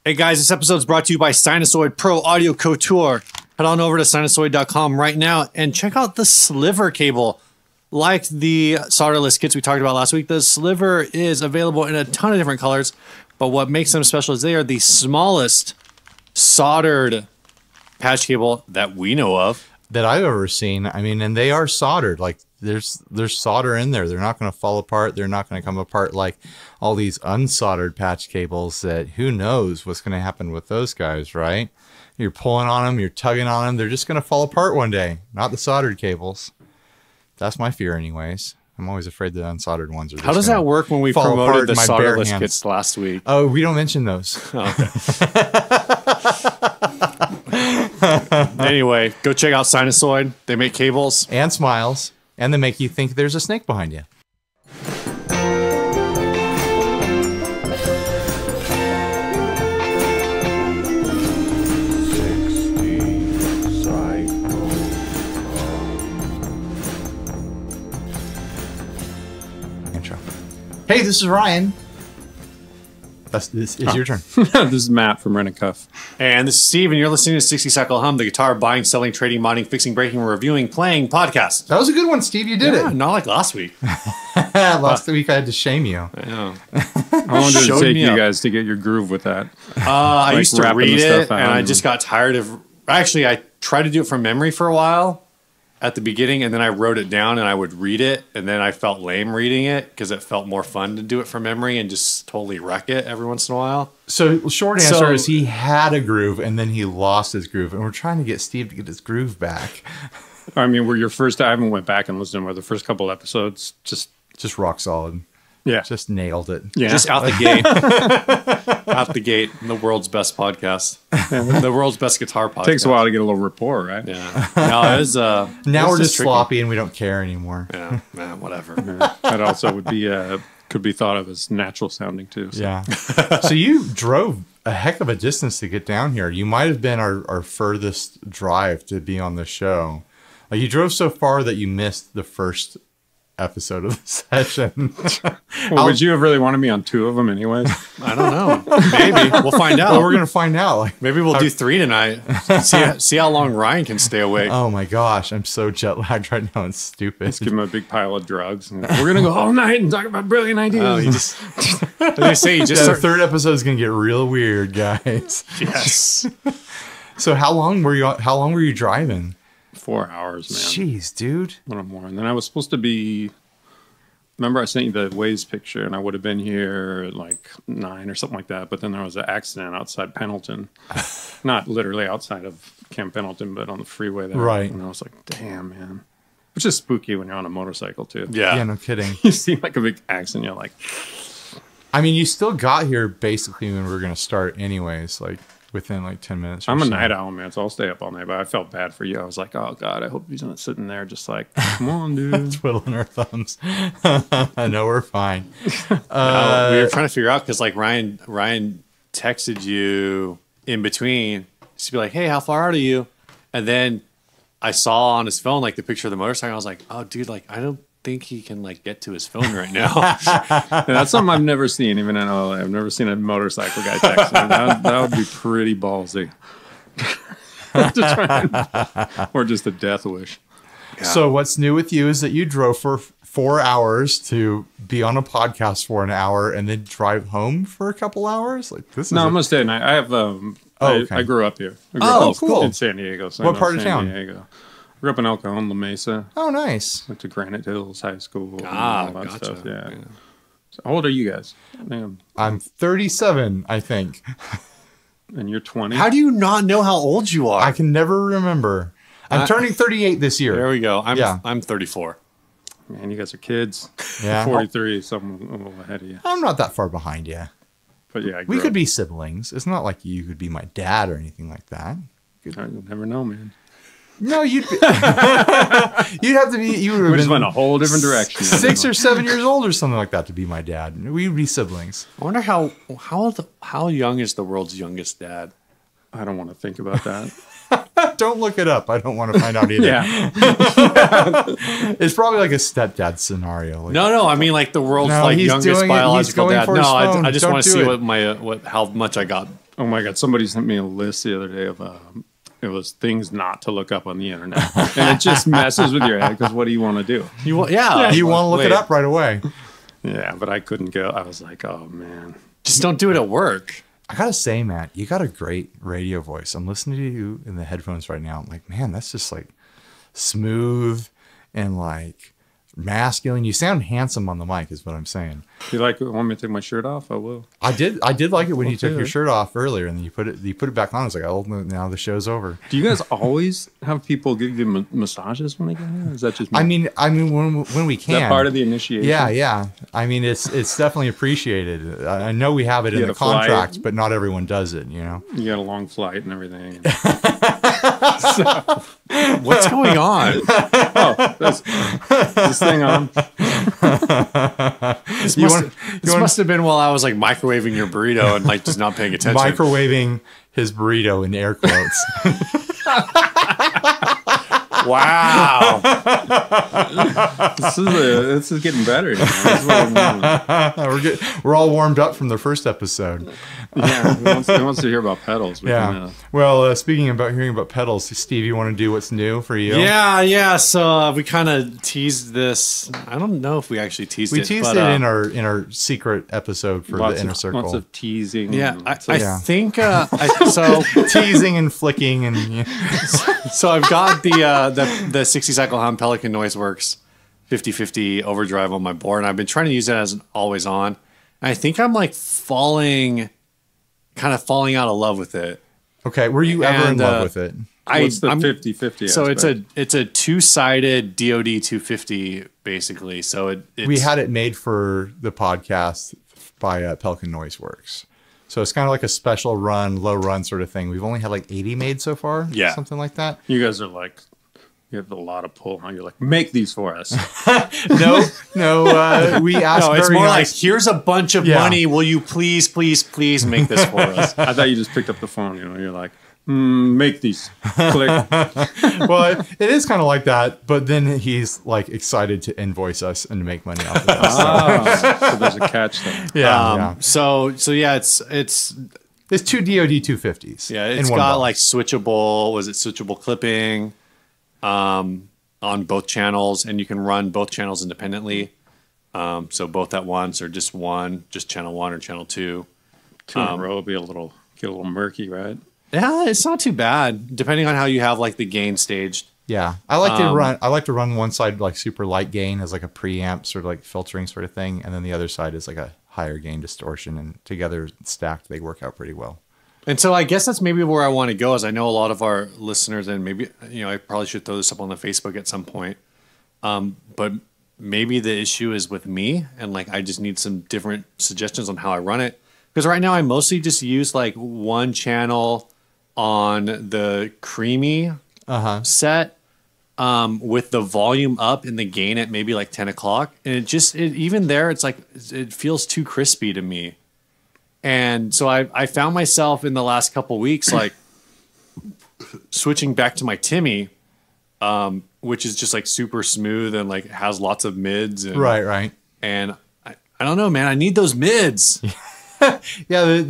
Hey guys, this episode is brought to you by Sinasoid Pro Audio Couture. Head on over to Sinasoid.com right now and check out the Sliver cable. Like the solderless kits we talked about last week, the Sliver is available in a ton of different colors, but what makes them special is they are the smallest soldered patch cable that we know of. That I've ever seen. I mean, and they are soldered. Like there's solder in there. They're not going to fall apart. They're not going to come apart like all these unsoldered patch cables that who knows what's going to happen with those guys, right? You're pulling on them, you're tugging on them. They're just going to fall apart one day. Not the soldered cables. That's my fear anyways. I'm always afraid the unsoldered ones are just How does that work when we promoted the solderless kits last week? Oh, we don't mention those. Anyway, go check out Sinasoid. They make cables. And smiles. And they make you think there's a snake behind you. Intro. Hey, this is Ryan. This is your turn. This is Matt from Wren and Cuff. And this is Steve, and you're listening to 60 Cycle Hum, the guitar buying, selling, trading, modding, fixing, breaking, reviewing, playing podcast. That was a good one, Steve. You did it. Not like last week. Last week I had to shame you. I know. How long did it take you guys to get your groove with that? I used to read it, and I and just got tired of... Actually, I tried to do it from memory for a while at the beginning, and then I wrote it down, and I would read it, and then I felt lame reading it because it felt more fun to do it from memory and just totally wreck it every once in a while. So short answer is he had a groove, and then he lost his groove, and we're trying to get Steve to get his groove back. I mean, were your first... I haven't went back and listened to the first couple episodes. Just rock solid. Yeah. Just nailed it. Yeah. Just out the gate. Out the gate. The world's best podcast. The world's best guitar podcast. Takes a while to get a little rapport, right? Yeah. No, it was, now we're just sloppy and we don't care anymore. Yeah, man, whatever. Yeah. That also would be could be thought of as natural sounding too. So. Yeah. So you drove a heck of a distance to get down here. You might have been our furthest drive to be on the show. Like you drove so far that you missed the first episode of the session. Well, would you have really wanted me on two of them anyways? I don't know. Maybe. We'll find out. Well, we're going to find out. Like, maybe we'll do 3 tonight. See how long Ryan can stay awake. Oh my gosh. I'm so jet lagged right now. It's stupid. Let's give him a big pile of drugs. And we're going to go all night and talk about brilliant ideas. Oh, the third episode is going to get real weird, guys. Yes. So how long were you driving? 4 hours, man. Jeez, dude. A little more. And then I was supposed to be... Remember I sent you the Waze picture, and I would have been here at like 9 or something like that. But then there was an accident outside Pendleton. Not literally outside of Camp Pendleton, but on the freeway there. Right. And I was like, damn, man. Which is spooky when you're on a motorcycle, too. Yeah. Yeah, no kidding. You see like a big accident, you're like... I mean, you still got here basically when we were going to start anyways, like within like 10 minutes. I'm a night owl, man, so I'll stay up all night. But I felt bad for you. I was like, oh, God, I hope he's not sitting there just like, come on, dude. Twiddling our thumbs. I know we're fine. We were trying to figure out because like Ryan texted you in between to be like, hey, how far out are you? And then I saw on his phone like the picture of the motorcycle. I was like, oh, dude, like I don't think he can like get to his phone right now. Yeah, that's something I've never seen, even in LA. I've never seen a motorcycle guy text me. That would be pretty ballsy. Or just a death wish. Yeah. So what's new with you is that you drove for 4 hours to be on a podcast for an hour and then drive home for a couple hours. Like this is I'm gonna stay at night. I have okay. I grew up here. Cool. In San Diego. So what part of town? Diego. Grew up in El Cajon, La Mesa. Oh, nice. Went to Granite Hills High School. Ah, and all that gotcha. stuff. Yeah. So how old are you guys? I'm 37, I think. And you're 20? How do you not know how old you are? I can never remember. I'm turning 38 this year. There we go. I'm 34. Man, you guys are kids. Yeah. 43, something a little ahead of you. I'm not that far behind you. But yeah, we could be siblings. It's not like you could be my dad or anything like that. You never know, man. No, you'd be, you'd have to be. You would have just been went a whole different direction. 6 or 7 years old or something like that to be my dad. We'd be siblings. I wonder how young is the world's youngest dad? I don't want to think about that. Don't look it up. I don't want to find out either. Yeah. It's probably like a stepdad scenario. Like, No. I mean, like the world's youngest biological dad. No, I just want to see how much I got Oh my God! Somebody sent me a list the other day of it was things not to look up on the internet, and it just messes with your head because what do you want to do? You want to look it up right away. Yeah, but I couldn't go. I was like, oh man, Just don't do it at work. I gotta say, Matt, you got a great radio voice. I'm listening to you in the headphones right now. I'm like, man, that's just like smooth and like masculine. You sound handsome on the mic, is what I'm saying. you want me to take my shirt off? I will. I did like it when you took your shirt off earlier, and then you put it back on. I was like, oh, now the show's over. Do you guys always have people give you massages when they get in? Is that just me? I mean, when we can. Is that part of the initiation? Yeah. I mean, it's definitely appreciated. I know we have it in the contract, but not everyone does it. You know, you got a long flight and everything. What's going on? Is this thing on? This must have been while I was like microwaving your burrito and like just not paying attention. Microwaving his burrito in air quotes. Wow. This is getting better. We're all warmed up from the first episode. Yeah, who wants to hear about pedals? Well, speaking about hearing about pedals, Steve, you want to do what's new for you? Yeah. So we kind of teased this. I don't know if we actually teased it. We teased it in our secret episode for the Inner Circle. Lots of teasing. Yeah, I think teasing and flicking and. So I've got the 60 cycle hum Pelican Noiseworks 50/50 overdrive on my board, and I've been trying to use it as an always on. And I think I'm like falling out of love with it. Okay, were you ever in love with it? What's the 50/50? So it's a two-sided DoD 250 basically. So we had it made for the podcast by Pelican Noiseworks. So it's kind of like a special run, low run sort of thing. We've only had like 80 made so far. Yeah. Something like that. You guys are like, you have a lot of pull. You're like, make these for us. No. We asked. No, it's more like, here's a bunch of money. Will you please make this for us? I thought you just picked up the phone. You're like, make these. Click. Well, it is kind of like that, but then he's like excited to invoice us and make money off of this. So there's a catch there. Yeah. So yeah, it's two DoD 250s. Yeah, it's got like switchable clipping on both channels, and you can run both channels independently. So both at once or just channel 1 or channel 2. Two in a row will be get a little murky, right? Yeah, it's not too bad, depending on how you have like the gain staged. Yeah, I like to run one side like super light gain as like a preamp sort of like filtering sort of thing, and then the other side is like a higher gain distortion, and together stacked they work out pretty well. And so I guess that's maybe where I want to go, is I know a lot of our listeners, and maybe I probably should throw this up on the Facebook at some point. But maybe the issue is with me, and like I just need some different suggestions on how I run it, because right now I mostly just use like one channel on the creamy set with the volume up and the gain at maybe like 10 o'clock. And even there, it's like, it feels too crispy to me. And so I found myself in the last couple weeks, like switching back to my Timmy, which is just like super smooth and like has lots of mids. And, right. And I don't know, man, I need those mids. Yeah.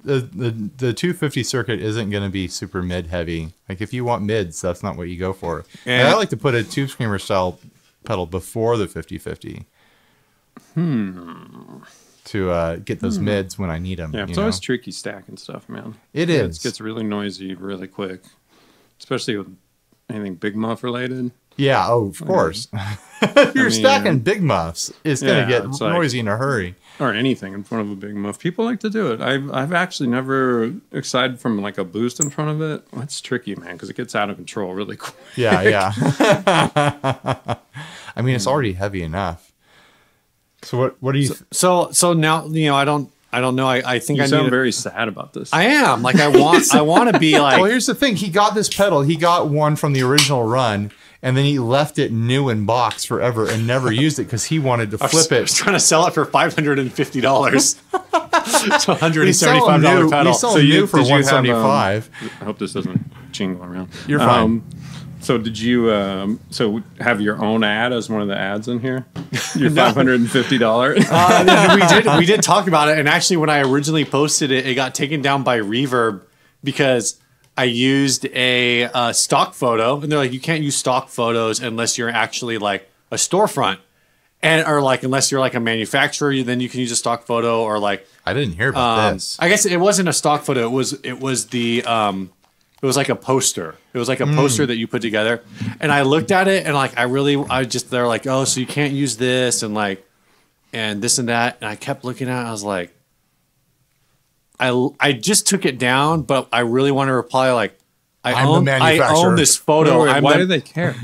The 250 circuit isn't going to be super mid heavy. Like if you want mids, that's not what you go for. And I like to put a tube screamer style pedal before the 50/50 to get those mids when I need them. Yeah, it's always tricky stacking stuff, man. It is. It gets really noisy really quick, especially with anything big muff related. Yeah, of course. If you're stacking big muffs, it's going to get noisy in a hurry. Or anything in front of a big muff. People like to do it. I've actually never, aside from like a boost in front of it, it's tricky, man, because it gets out of control really quick. Yeah. I mean, it's already heavy enough. So what do you? So now I don't know. I think you I sound very sad about this. I am like I want to be like. Well, here's the thing. He got this pedal. He got one from the original run. And then he left it new in box forever and never used it because he wanted to flip it. I was trying to sell it for $550. So $175 pedal. We sell new for $175. I hope this doesn't jingle around. You're fine. So did you so have your own ad as one of the ads in here? Your $550. We did talk about it, and actually, when I originally posted it, it got taken down by Reverb because I used a stock photo, and they're like, you can't use stock photos unless you're actually like a storefront, or like unless you're like a manufacturer, then you can use a stock photo, or like I didn't hear about this. I guess it wasn't a stock photo. It was it was like a poster. It was like a poster that you put together. And I looked at it and like, they're like, oh, so you can't use this and like, and this and that. And I kept looking at it. I was like, I just took it down, but I really want to reply like, I own this photo. Why do they care?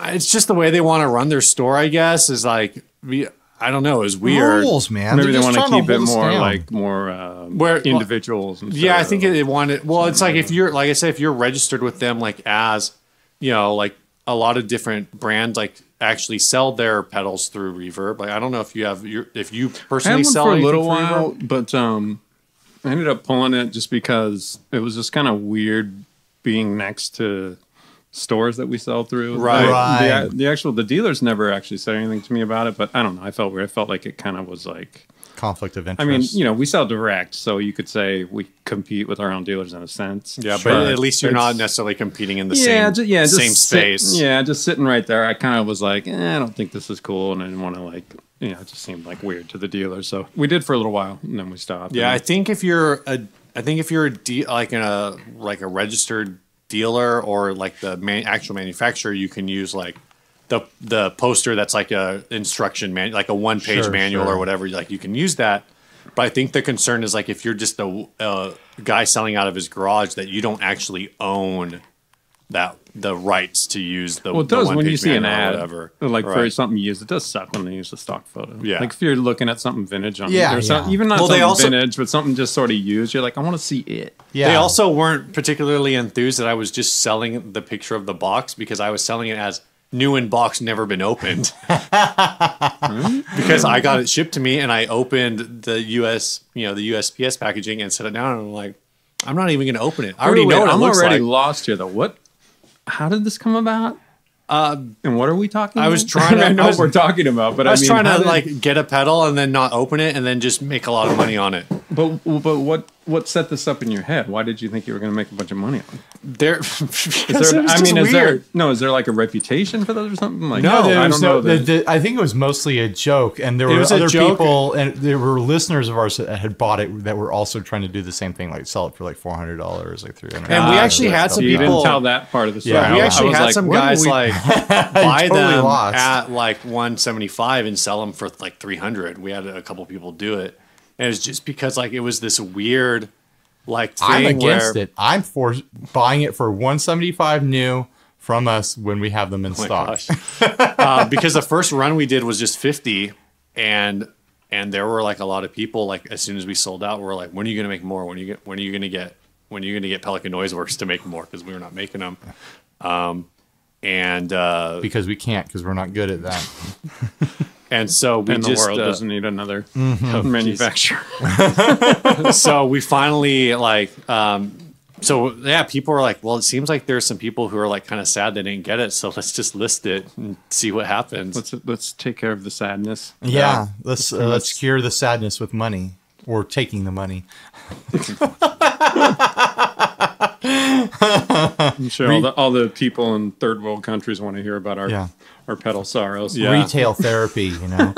It's just the way they want to run their store, I guess, is like, I don't know. It was weird. Rules, man. Maybe they want to keep it more like more individuals. Yeah, I think it wanted. Well, it's like if you're, like I said, if you're registered with them, like as, you know, like a lot of different brands, like actually sell their pedals through Reverb. Like I don't know if you have if you personally sell for a anything little through while, Reverb? but I ended up pulling it just because it was just kind of weird being next to stores that we sell through. Right. The dealers never actually said anything to me about it, but I don't know. I felt weird. I felt like it kind of was like Conflict of interest. I mean, you know, we sell direct, so you could say we compete with our own dealers in a sense. Yeah, but at least you're not necessarily competing in the same space. Just sitting right there. I kind of was like, I don't think this is cool, and I didn't want to like, it just seemed like weird to the dealer. So we did for a little while, and then we stopped. Yeah, I think if you're a like a registered dealer or like the actual manufacturer, you can use like the poster that's like a instruction like a one-page manual or whatever. Like you can use that. But I think the concern is like if you're just a guy selling out of his garage, that you don't actually own the rights to use the well, it does the when you see an ad whatever. like for something used. It does suck when they use the stock photo. Yeah, like if you're looking at something vintage on even not vintage, but something just sort of used. You're like, I want to see it. Yeah. They also weren't particularly enthused that I was just selling the picture of the box, because I was selling it as new in box, never been opened. Because I got it shipped to me and I opened the USPS packaging and set it down, and I'm like, I'm not even going to open it. I already know what it looks like. I'm already lost here though. What? How did this come about? And what are we talking about? I was trying to... I know what we're talking about, but I was trying to like get a pedal and then not open it and then just make a lot of money on it. But what set this up in your head? Why did you think you were going to make a bunch of money on it? Is there like a reputation for those or something? Like, no, I don't know. I think it was mostly a joke, and there were other people, and there were listeners of ours that had bought it that were also trying to do the same thing, like sell it for like $400, like $300. And we actually had some people. You didn't tell that part of the story. Yeah, we actually had some guys like buy them at like $175 and sell them for like $300. We had a couple people do it, and it was just because like it was this weird. Like I'm against it. I'm for buying it for $175 new from us when we have them in stock. Because the first run we did was just 50, and there were like a lot of people. Like as soon as we sold out, we were like, "When are you going to make more? When are you going to get Pelican Noise Works to make more?" Because we were not making them. Because we can't, because we're not good at that. And so the world doesn't need another manufacturer. So we finally people were like, well, it seems like there's some people who are like kind of sad they didn't get it, so let's just list it and see what happens. Let's take care of the sadness. Yeah, let's cure the sadness with money, or taking the money. I'm sure all the people in third world countries want to hear about our pedal sorrows. Yeah. Retail therapy, you know.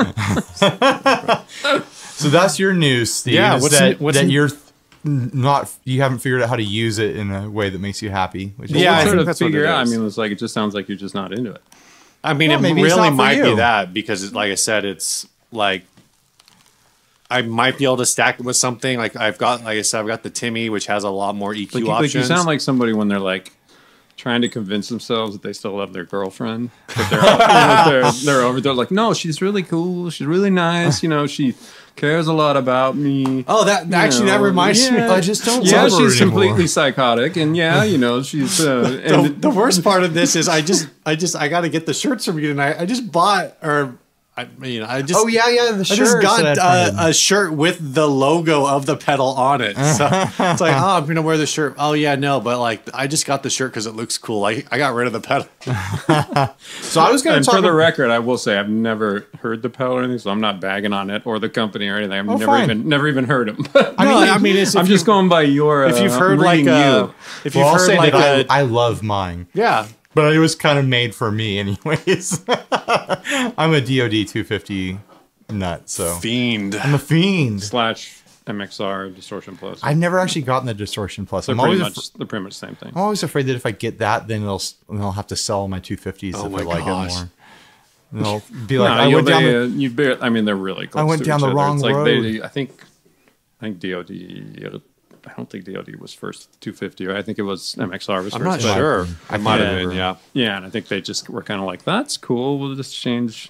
So that's your news, Steve. Yeah, you haven't figured out how to use it in a way that makes you happy. I think that's figure out. I mean, it's like it just sounds like you're just not into it. I mean, it really might be that, because like I said, it's like I might be able to stack it with something. Like I've got the Timmy, which has a lot more EQ options. You sound like somebody when they're like trying to convince themselves that they still love their girlfriend, but they're like, no, she's really cool, she's really nice, she cares a lot about me. Oh, that reminds me. I just don't. Yeah, she's completely psychotic, and she's. The worst part of this is I got to get the shirts from you tonight. I just bought, or I just Oh yeah, the I shirt. just got a shirt with the logo of the pedal on it. So it's like, oh, I'm gonna wear the shirt. Oh yeah, no, but like I just got the shirt because it looks cool. I got rid of the pedal. So I was gonna And talk for the record, I will say I've never heard the pedal or anything, so I'm not bagging on it or the company or anything. I've never even heard them. I mean, I'm just going by your. If you've heard like if you've Well, I'll heard say like that I love mine. yeah. But it was kind of made for me anyways. I'm a DoD 250 nut, so Fiend. I'm a fiend. / MXR Distortion Plus. I've never actually gotten the Distortion Plus. They're pretty much the same thing. I'm always afraid that if I get that, then they'll have to sell my 250s Oh if my I like gosh. it more. And they'll be like, No, I mean, they're really close. I went to down each the other. wrong It's like road. I think DoD. I don't think DoD was first 250. Or I think it was MXR was I'm first. not but- sure. I might have been, remember. yeah. Yeah, and I think they just were kind of like, that's cool. We'll just change,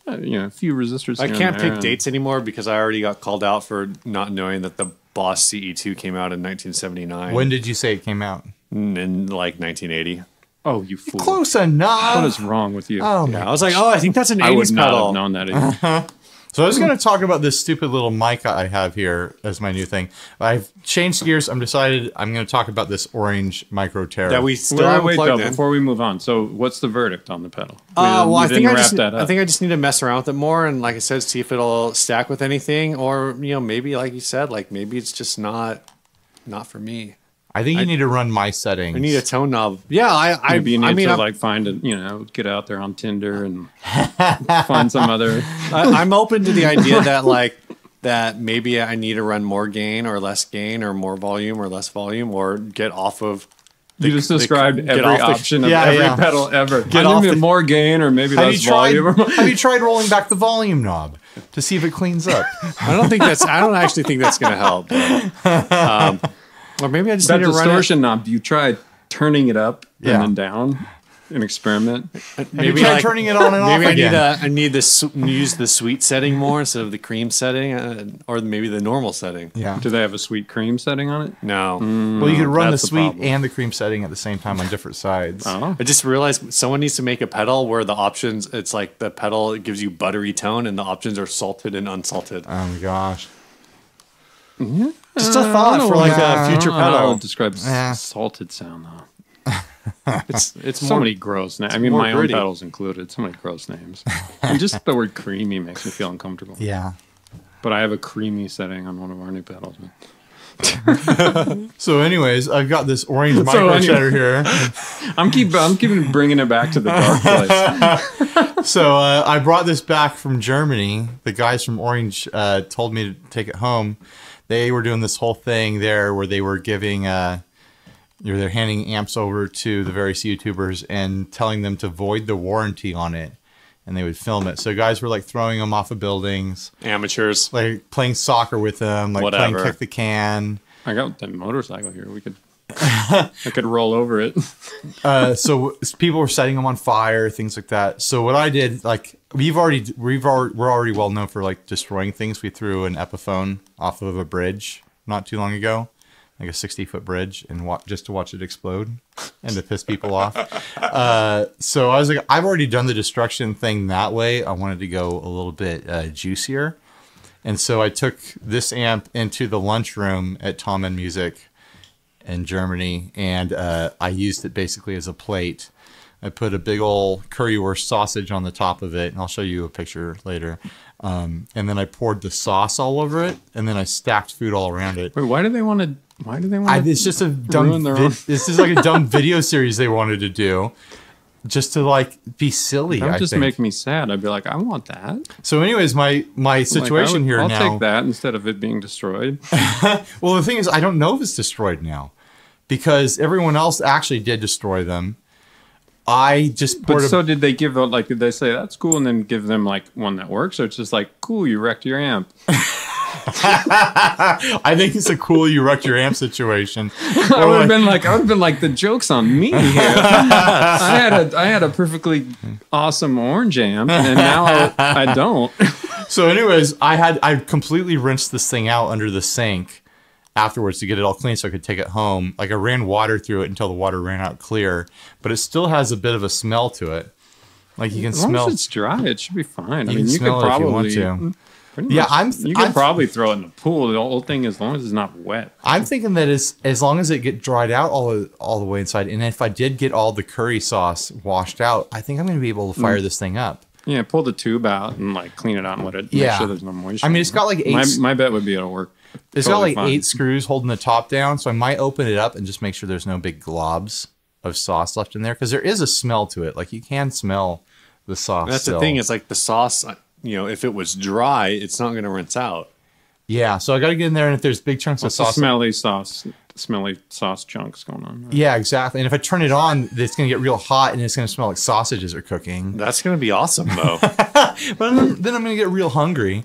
a few resistors. I here and can't there, pick and- dates anymore because I already got called out for not knowing that the Boss CE2 came out in 1979. when did you say it came out? In like 1980. Oh, you fool! Close enough. What is wrong with you? Oh Yeah, my. I was like, oh, I think that's an I would 80s not pedal. have known that. Either. So I was going to talk about this stupid little mic I have here as my new thing. I've changed gears. I'm decided I'm going to talk about this orange micro terror. That we still haven't wait, plugged though, in. before we move on. So, what's the verdict on the pedal? Well, I think I I think I just need to mess around with it more, and like I said, see if it'll stack with anything, or maybe like you said, like maybe it's just not for me. I think you need to run my settings. I need a tone knob. Yeah, Maybe you need to I'm, like find get out there on Tinder and find some other. I'm open to the idea that maybe I need to run more gain or less gain, or more volume or less volume, or get off of. You just described get every off the- option of Yeah, every yeah. pedal ever. Get I off need the- more gain or maybe less volume. Have you tried rolling back the volume knob to see if it cleans up? I don't actually think that's going to help. But, or maybe I just That need to run it. distortion knob, you tried turning it up Yeah. and then down and experiment. Maybe Try turning it on and off Maybe again. I need to use the sweet setting more instead of the cream setting, or maybe the normal setting. Yeah. Do they have a sweet cream setting on it? No, Well, you could run the That's the sweet problem. and the cream setting at the same time on different sides. Oh. I just realized someone needs to make a pedal where the options. It's like the pedal it gives you buttery tone, and the options are salted and unsalted. Oh my gosh. Just a thought for like a future I pedal. would describe Yeah. salted sound though. It's So more many gross names. I mean, more my gritty. own pedals included. So many gross names. And just the word creamy makes me feel uncomfortable. Yeah. But I have a creamy setting on one of our new pedals. So, anyways, I've got this orange So micro anyway- cheddar here. I'm keeping bringing it back to the dark place. So I brought this back from Germany. The guys from Orange told me to take it home. They were doing this whole thing there where they were giving, they're handing amps over to the various YouTubers and telling them to void the warranty on it, and they would film it. So guys were like throwing them off of buildings, amateurs. like playing soccer with them, like playing Whatever. kick the can. I got the motorcycle here. I could roll over it. So people were setting them on fire, things like that. So what I did, like we're already well known for like destroying things. We threw an Epiphone off of a bridge not too long ago, like a 60-foot bridge, and just to watch it explode and to piss people off. So I was like, I've already done the destruction thing that way. I wanted to go a little bit juicier, and so I took this amp into the lunchroom at Tom and Music in Germany, and I used it basically as a plate. I put a big old currywurst sausage on the top of it, and I'll show you a picture later. And then I poured the sauce all over it, and then I stacked food all around it. Wait, why do they want to? Why do they want to? It's just a dumb. ruin their own- This is like a dumb video series they wanted to do, just to like be silly. That would I just think. make me sad. I'd be like, I want that. So, anyways, my situation here I'll now. take that instead of it being destroyed. Well, the thing is, I don't know if it's destroyed now, because everyone else actually did destroy them. I just But poured so did they give out did they say that's cool and then give them like one that works, or it's just like cool, you wrecked your amp? I think it's a cool you wrecked your amp situation. I would have been like the joke's on me here. I had a perfectly awesome orange amp, and now I don't. So, anyways, I completely rinsed this thing out under the sink afterwards to get it all clean so I could take it home. Like I ran water through it until the water ran out clear, but it still has a bit of a smell to it. Like you can As long smell. as it's dry, it should be fine. I You mean, can you could smell it if you probably. want to. Pretty Yeah, much, you I'm- could probably throw it in the pool. The whole thing, as long as it's not wet. I'm thinking that as long as it get dried out all the way inside, and if I did get all the curry sauce washed out, I think I'm going to be able to fire this thing up. Yeah, pull the tube out and like clean it out and let it. Yeah. Make sure there's no moisture. I mean, it's got like My bet would be it'll work. It's totally got like fine. 8 screws holding the top down, so I might open it up and just make sure there's no big globs of sauce left in there, because there is a smell to it. Like you can smell the sauce. That's still. the thing. It's like the sauce. If it was dry, it's not going to rinse out. Yeah, so I got to get in there, and if there's big chunks of It's the sauce, smelly sauce chunks going on. Right? yeah, exactly. And if I turn it on, it's going to get real hot, and it's going to smell like sausages are cooking. That's going to be awesome, though. But then I'm going to get real hungry.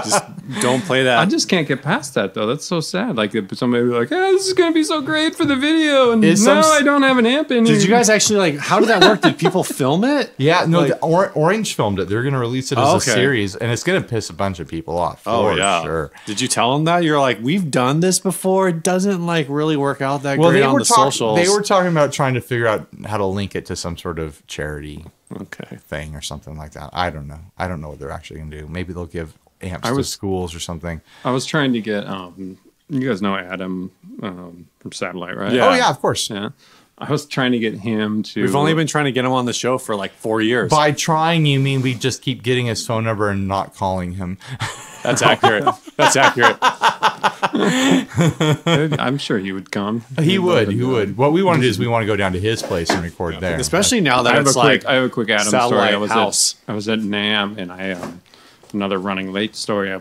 Just don't play that. I just can't get past that though. That's so sad. Like if somebody would be like, "Hey, this is gonna be so great for the video," and I don't have an amp in here. Did you guys actually like? How did that work? Did people film it? Yeah, no, Like- the Orange filmed it. They're going to release it as Okay. a series, and it's going to piss a bunch of people off. Oh for yeah. sure. Did you tell them that? You're like, we've done this before. It doesn't like really work out that Well, great they on were the socials. they were talking about trying to figure out how to link it to some sort of charity okay. thing or something like that. I don't know. I don't know what they're actually going to do. Maybe they'll give amps to was- schools or something. I was trying to get. You guys know Adam from Satellite, right? Yeah. Oh yeah, of course. Yeah. I was trying to get him to. We've only been trying to get him on the show for like 4 years. By trying, you mean we just keep getting his phone number and not calling him? That's accurate. That's accurate. I'm sure he would come. He would. He would. What we want to do is we want to go down to his place and record there. Especially now that I have it's a like quick. I have a quick Adam story. satellite I was house. I was at NAMM and I another running late story. I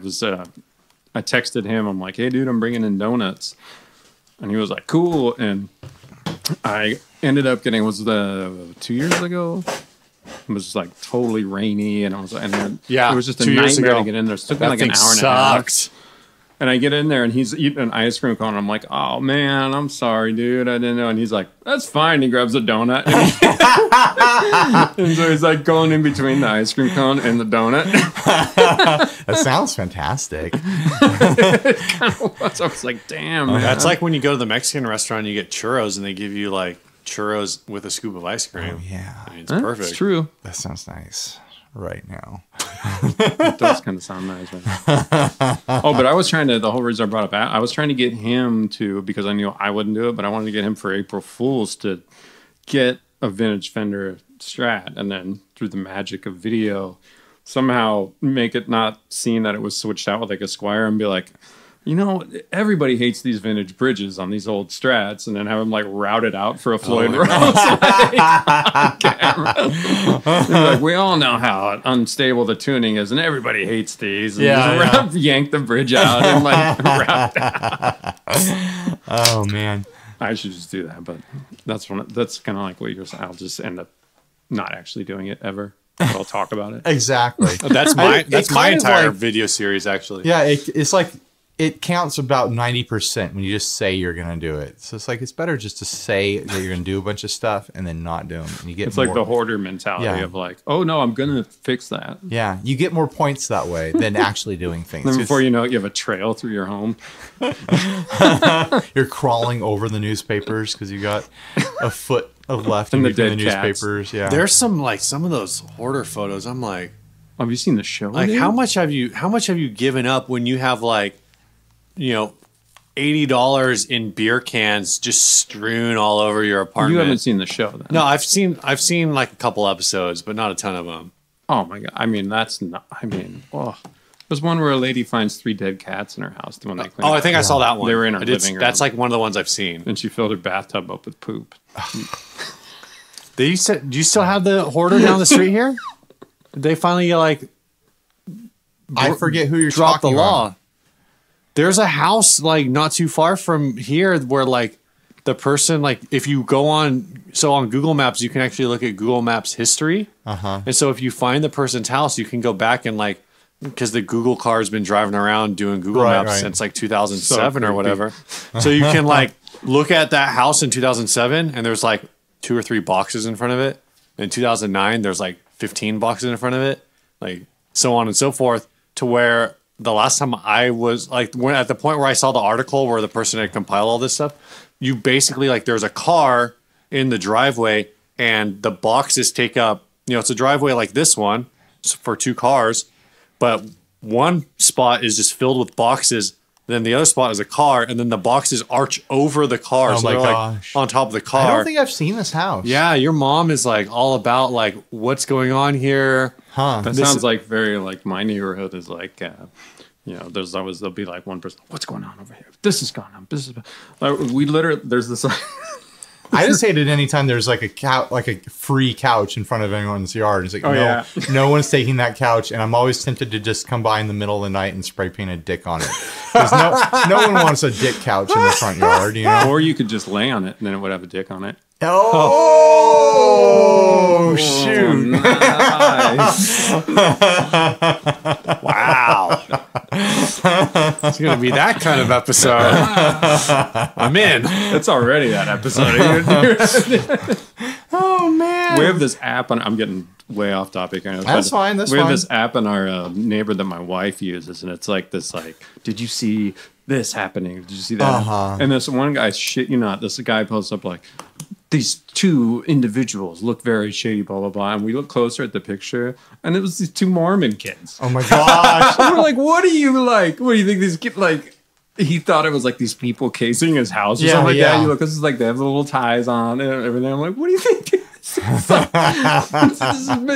texted him. I'm like, "Hey, dude, I'm bringing in donuts," and he was like, "Cool." And I ended up getting 2 years ago. It was like totally rainy, and then Yeah, it was just a 2 years nightmare ago. to get in there. It took me That like an thing hour and a half. sucked. And I get in there, and he's eating an ice cream cone. And I'm like, "Oh man, I'm sorry, dude. I didn't know." And he's like, "That's fine." He grabs a donut, and so he's like going in between the ice cream cone and the donut. That sounds fantastic. So I was like, "Damn, man." That's like when you go to the Mexican restaurant and you get churros and they give you like churros with a scoop of ice cream. Yeah, I mean, it's Huh? perfect. It's true. that sounds nice right now. It does kind of sound nice, right? Oh, but I was trying to. The whole reason I brought up, I was trying to get him to, because I knew I wouldn't do it, but I wanted to get him for April Fools to get a vintage Fender Strat, and then through the magic of video, somehow make it not seem that it was switched out with like a Squire, and be like, everybody hates these vintage bridges on these old Strats, and then have them like routed out for a Floyd Rose on camera. They're like, we all know how unstable the tuning is, and everybody hates these. And just yank the bridge out and like route out. Oh man. I should just do that, but that's kind of like what you're saying. I'll just end up not actually doing it ever. But I'll talk about it. Exactly. That's my It's my kind of entire like- video series actually. Yeah, it's like it counts about 90% when you just say you're gonna do it. So it's like it's better just to say that you're gonna do a bunch of stuff and then not do them. And you get It's like more, the hoarder mentality Yeah. of like, oh no, I'm gonna fix that. yeah, you get more points that way than actually doing things. Then before you know it, you have a trail through your home. You're crawling over the newspapers because you got a foot of left in And the between the dead cats. newspapers. Yeah, There's some of those hoarder photos. I'm like Have you seen the show? how dude? much have you given up when you have like, $80 in beer cans just strewn all over your apartment? You haven't seen the show then? No, I've seen like a couple episodes, but not a ton of them. Oh my god! I mean, that's not. I mean, there's one where a lady finds 3 dead cats in her house when they clean. Oh, it I think up. I saw that one. They were in her I did- living room. That's like one of the ones I've seen. And she filled her bathtub up with poop. Do you still have the hoarder down the street here? Did they finally like I forget who you're drop the talking law? about. There's a house like not too far from here where like the person, like if you go on Google Maps, you can actually look at Google Maps history. And so if you find the person's house, you can go back and like, because the Google car has been driving around doing Google Maps since like 2007 or whatever. So you can like look at that house in 2007 and there's like 2 or 3 boxes in front of it. In 2009, there's like 15 boxes in front of it, like so on and so forth, to where the last time I was like, when at the point where I saw the article where the person had compiled all this stuff, you basically like there's a car in the driveway and the boxes take up, it's a driveway like this one for 2 cars, but one spot is just filled with boxes. Then the other spot is a car, and then the boxes arch over the car. Oh so my they're gosh. like on top of the car. I don't think I've seen this house. Yeah, your mom is like all about like what's going on here. Huh. That sounds like very like my neighborhood is like, there'll be like one person. What's going on over here? This is going on. This is. We literally there's this. I just hate it anytime there's like a free couch in front of anyone's yard. It's like, no one's taking that couch. And I'm always tempted to just come by in the middle of the night and spray paint a dick on it. Because no one wants a dick couch in the front yard, Or you could just lay on it and then it would have a dick on it. Oh, shoot. Nice. Wow. It's going to be that kind of episode. I'm in. It's already that episode. Oh, man. We have this app on. I'm getting way off topic. That's fine. We have this app on our neighbor that my wife uses, and it's like this. Like, did you see this happening? Did you see that? And this one guy, shit you not, this guy posts up like, these 2 individuals look very shady, blah blah blah. And we look closer at the picture, and it was these 2 Mormon kids. Oh my gosh. And we're like, what do you like? What do you think these kids like? He thought it was like these people casing his house or something like that. You look, this is like they have the little ties on and everything. I'm like, what do you think?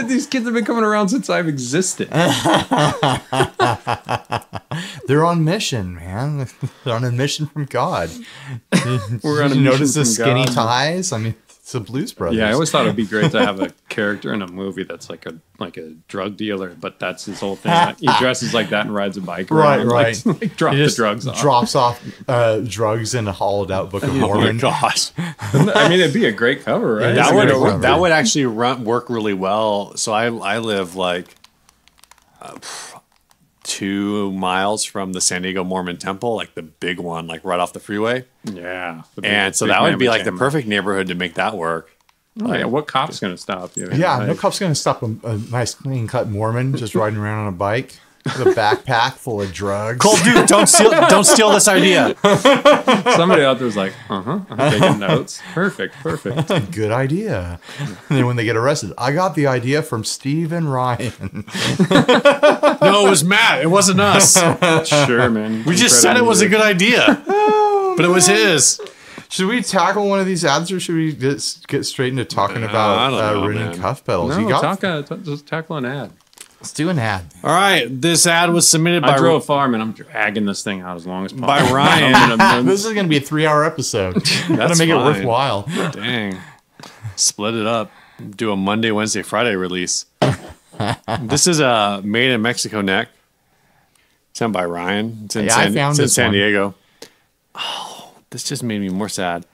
These kids have been coming around since I've existed. They're on mission, man. They're on a mission from God. We're on a notice the mission from skinny God. ties? I mean, it's the Blues Brothers. Yeah, I always thought it'd be great to have a character in a movie that's like a drug dealer, but that's his whole thing. He dresses like that and rides a bike around, right. Like drop the drugs off. Drops off drugs in a hollowed out Book of Mormon. Gosh. I mean, it'd be a great cover, right? That would actually work really well. So I live like 2 miles from the San Diego Mormon Temple, like the big one, like right off the freeway. Yeah. And so that would be like the perfect neighborhood to make that work. Oh, yeah, what cop's going to stop you? Yeah, no cop's going to stop a nice clean cut Mormon just riding around on a bike with a backpack full of drugs. Cole, dude, don't steal this idea. Somebody out there's like, I'm taking notes. Perfect. Good idea. And then when they get arrested, I got the idea from Steve and Ryan. No, it was Matt. It wasn't us. Sure, man. We just said it was a good idea, but it was his. Should we tackle one of these ads, or should we get straight into talking about Wren and Cuff pedals? No, just tackle an ad. Let's do an ad. All right, this ad was submitted by I drove farm and I'm dragging this thing out as long as possible. By Ryan. This is going to be a 3-hour episode. Gotta make it worthwhile. Dang. Split it up. Do a Monday, Wednesday, Friday release. This is a made in Mexico neck. Sent by Ryan. It's in San Diego. Oh, this just made me more sad.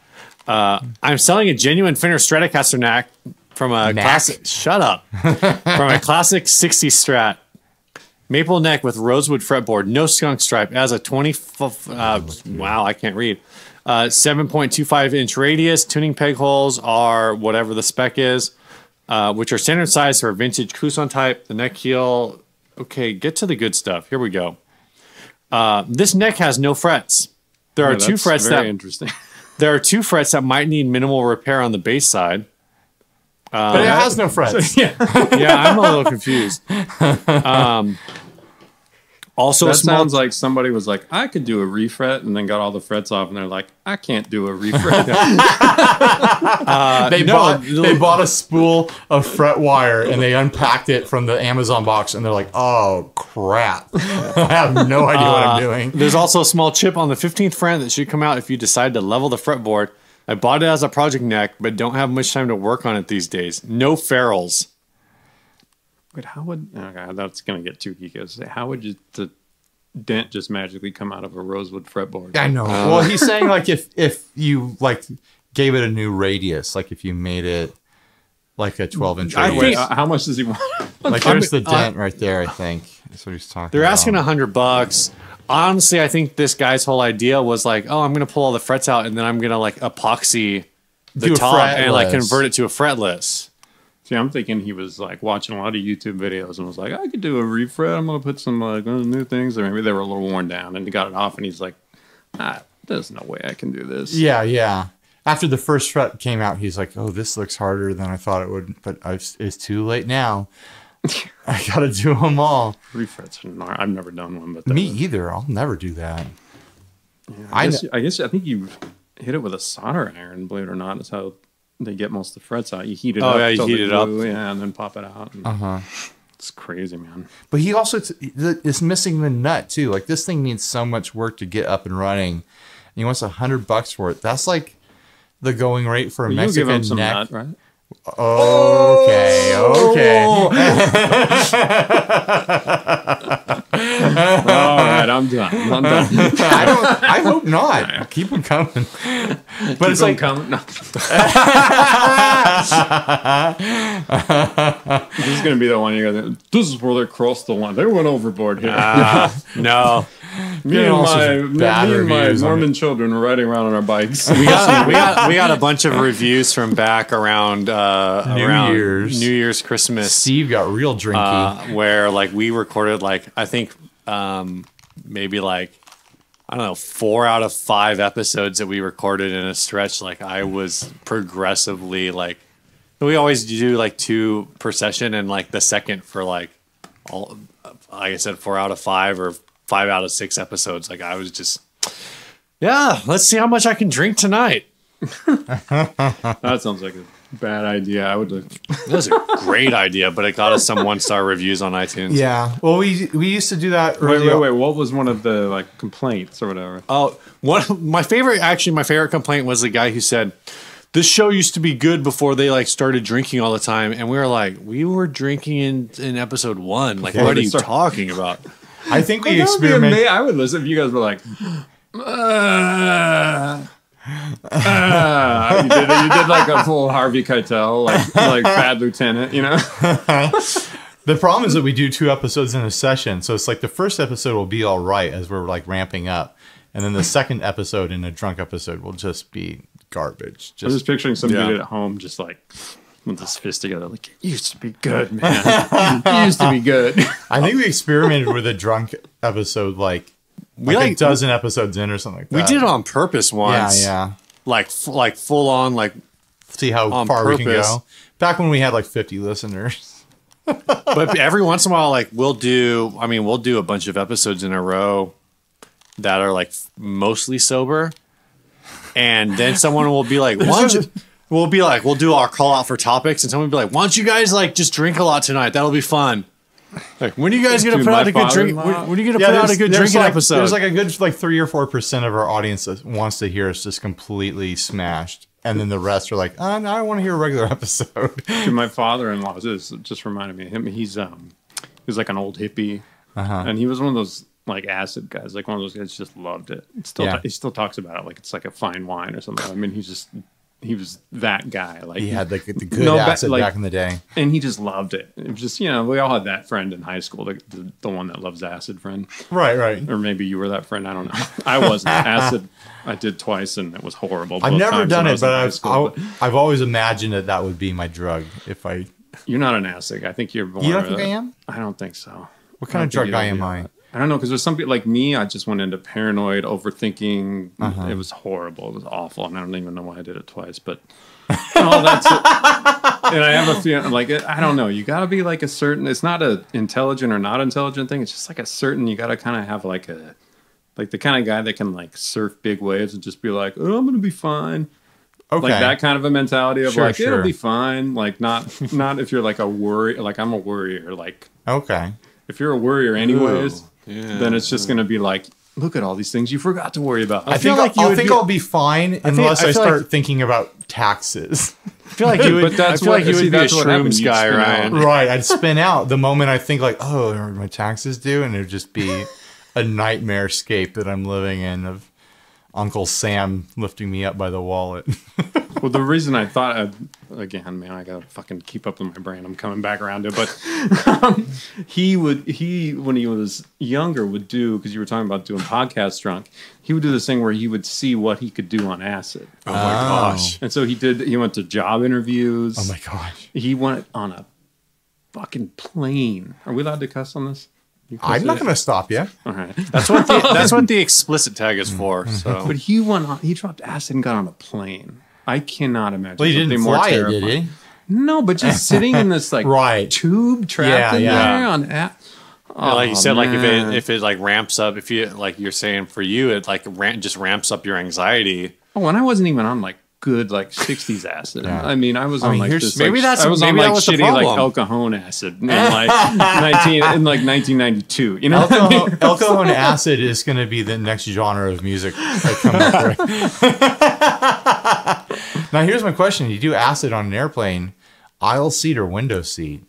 I'm selling a genuine Fender Stratocaster neck from a classic. Shut up. From a classic 60s Strat. Maple neck with rosewood fretboard, no skunk stripe. It has a 20. Wow, I can't read. 7.25 inch radius. Tuning peg holes are whatever the spec is, which are standard size for vintage Couson type. The neck heel. Okay, get to the good stuff. Here we go. This neck has no frets. There are 2 frets that. Interesting. There are 2 frets that might need minimal repair on the bass side. But it has no frets. Yeah, I'm a little confused. Also, that sounds like somebody was like, I could do a refret, and then got all the frets off, and they're like, I can't do a refret. They bought a spool of fret wire, and they unpacked it from the Amazon box, and they're like, oh, crap. I have no idea what I'm doing. There's also a small chip on the 15th fret that should come out if you decide to level the fretboard. I bought it as a project neck, but don't have much time to work on it these days. No ferrules. Wait, how would... Okay, that's going to get too geeky. How would the dent just magically come out of a rosewood fretboard? I know. Well, he's saying like if you like gave it a new radius, like if you made it like a 12-inch radius. How much does he want? Like there's the dent right there, I think. That's what he's talking about. They're asking $100. Honestly, I think this guy's whole idea was like, oh, I'm going to pull all the frets out and then I'm going to like epoxy the top and like convert it to a fretless. See, I'm thinking he was like watching a lot of YouTube videos and was like, I could do a refret. I'm going to put some like new things. Or maybe they were a little worn down and he got it off and he's like, there's no way I can do this. Yeah. After the first fret came out, he's like, "Oh, this looks harder than I thought it would." But it's too late now. I gotta do them all. 3 frets. I've never done one, but Me either. I'll never do that. Yeah, I think you hit it with a solder iron. Believe it or not, that's how they get most of the frets out. You heat it up. Oh yeah, you heat it up. Yeah, and then pop it out. It's crazy, man. But he also is missing the nut too. Like this thing needs so much work to get up and running. And he wants $100 for it. That's like the going rate for a Mexican give him some neck. nut, right? Okay. All right, I'm done. I hope not. Keep them coming. But it's like coming. No. This is gonna be the one you guys. This is where they crossed the line. They went overboard here. No. Me and my Mormon children were riding around on our bikes. We got a bunch of reviews from back around New Year's, Christmas. Steve got real drinky. Where like we recorded I think maybe I don't know 4 out of 5 episodes that we recorded in a stretch. Like I was progressively we always do 2 per session, and the second for all like I said 4 out of 5 or 5 out of 6 episodes. I was just, let's see how much I can drink tonight. That sounds like a bad idea. That was a great idea, but it got us some 1-star reviews on iTunes. Yeah. Well, we used to do that. Wait. What was one of the complaints or whatever? Oh, my favorite complaint was the guy who said, this show used to be good before they started drinking all the time. And we were like, we were drinking in episode 1. What are you talking about? I think we experimented. I would listen if you guys were like, you did a full Harvey Keitel, like Bad Lieutenant, you know? The problem is that we do 2 episodes in a session. So it's the first episode will be all right as we're ramping up. And then the second episode in a drunk episode will just be garbage. I'm just picturing some dude at home just with his fist together, it used to be good, man. It used to be good. I think we experimented with a drunk episode a dozen episodes in or something like that. We did it on purpose once. Yeah. Full on, see how far we can go. Back when we had 50 listeners. But every once in a while, we'll do a bunch of episodes in a row that are mostly sober. And then someone will be like, why don't you... We'll do our call out for topics, and someone will be like, why don't you guys just drink a lot tonight? That'll be fun. When are you guys going to put out a good drink? When are you going to put out a good drinking episode? There's a good 3 or 4% of our audience that wants to hear us just completely smashed. And then the rest are like, oh, no, I want to hear a regular episode. Dude, my father-in-law, this just reminded me of him. He's an old hippie. And he was one of those acid guys. One of those guys just loved it. He still talks about it like it's a fine wine or something. I mean, he was that guy. He had the good acid back in the day, and he just loved it. It was just we all had that friend in high school, the one that loves acid friend. Right. Or maybe you were that friend. I don't know. I wasn't. Acid I did twice, and it was horrible. I've never done it, but I've always imagined that would be my drug if I. You're not an acid. I think you're more. You don't think I am? I don't think so. What kind of drug guy am I? I don't know, because there's some people like me. I just went into paranoid, overthinking. It was horrible. It was awful, and I don't even know why I did it twice. But that's it. And I have a feeling, I don't know. You got to be a certain. It's not a intelligent or not intelligent thing. It's just a certain. You got to kind of have the kind of guy that can surf big waves and just be like, oh, I'm gonna be fine. Okay. That kind of a mentality of it'll be fine. Not if you're a worry. I'm a worrier. Okay. If you're a worrier anyways. Yeah. Then it's just going to be look at all these things you forgot to worry about. I think I'll be fine unless I start thinking about taxes. I feel like you would. But that's you would be a shrooms guy, Ryan. Right. I'd spin out the moment I think oh, are my taxes due? And it'd just be a nightmare scape that I'm living in of Uncle Sam lifting me up by the wallet. Well, the reason I thought, again, man, I gotta fucking keep up with my brain. I'm coming back around to it, but he when he was younger would do, because you were talking about doing podcast drunk, he would do this thing where he would see what he could do on acid. Oh my gosh! And so he went to job interviews. Oh my gosh! He went on a fucking plane. Are we allowed to cuss on this? I'm not going to stop you. All right. That's what the explicit tag is for. So, but he dropped acid and got on a plane. I cannot imagine. Well, he something didn't more fly it, terrifying. did he? No, but just sitting in this like Right. tube trapped in there on. Like you said, like man. if it like ramps up, if you like you're saying for you, it like just ramps up your anxiety. Oh, and I wasn't even on like good like 60s acid. Yeah. I mean, I was on like here's- this. maybe like, that's- I was maybe on that like was the shitty like problem. El Cajon acid in like 1992. You know what I mean? El Cajon acid is going to be the next genre of music I come up with. Now, here's my question: you do acid on an airplane, aisle seat or window seat?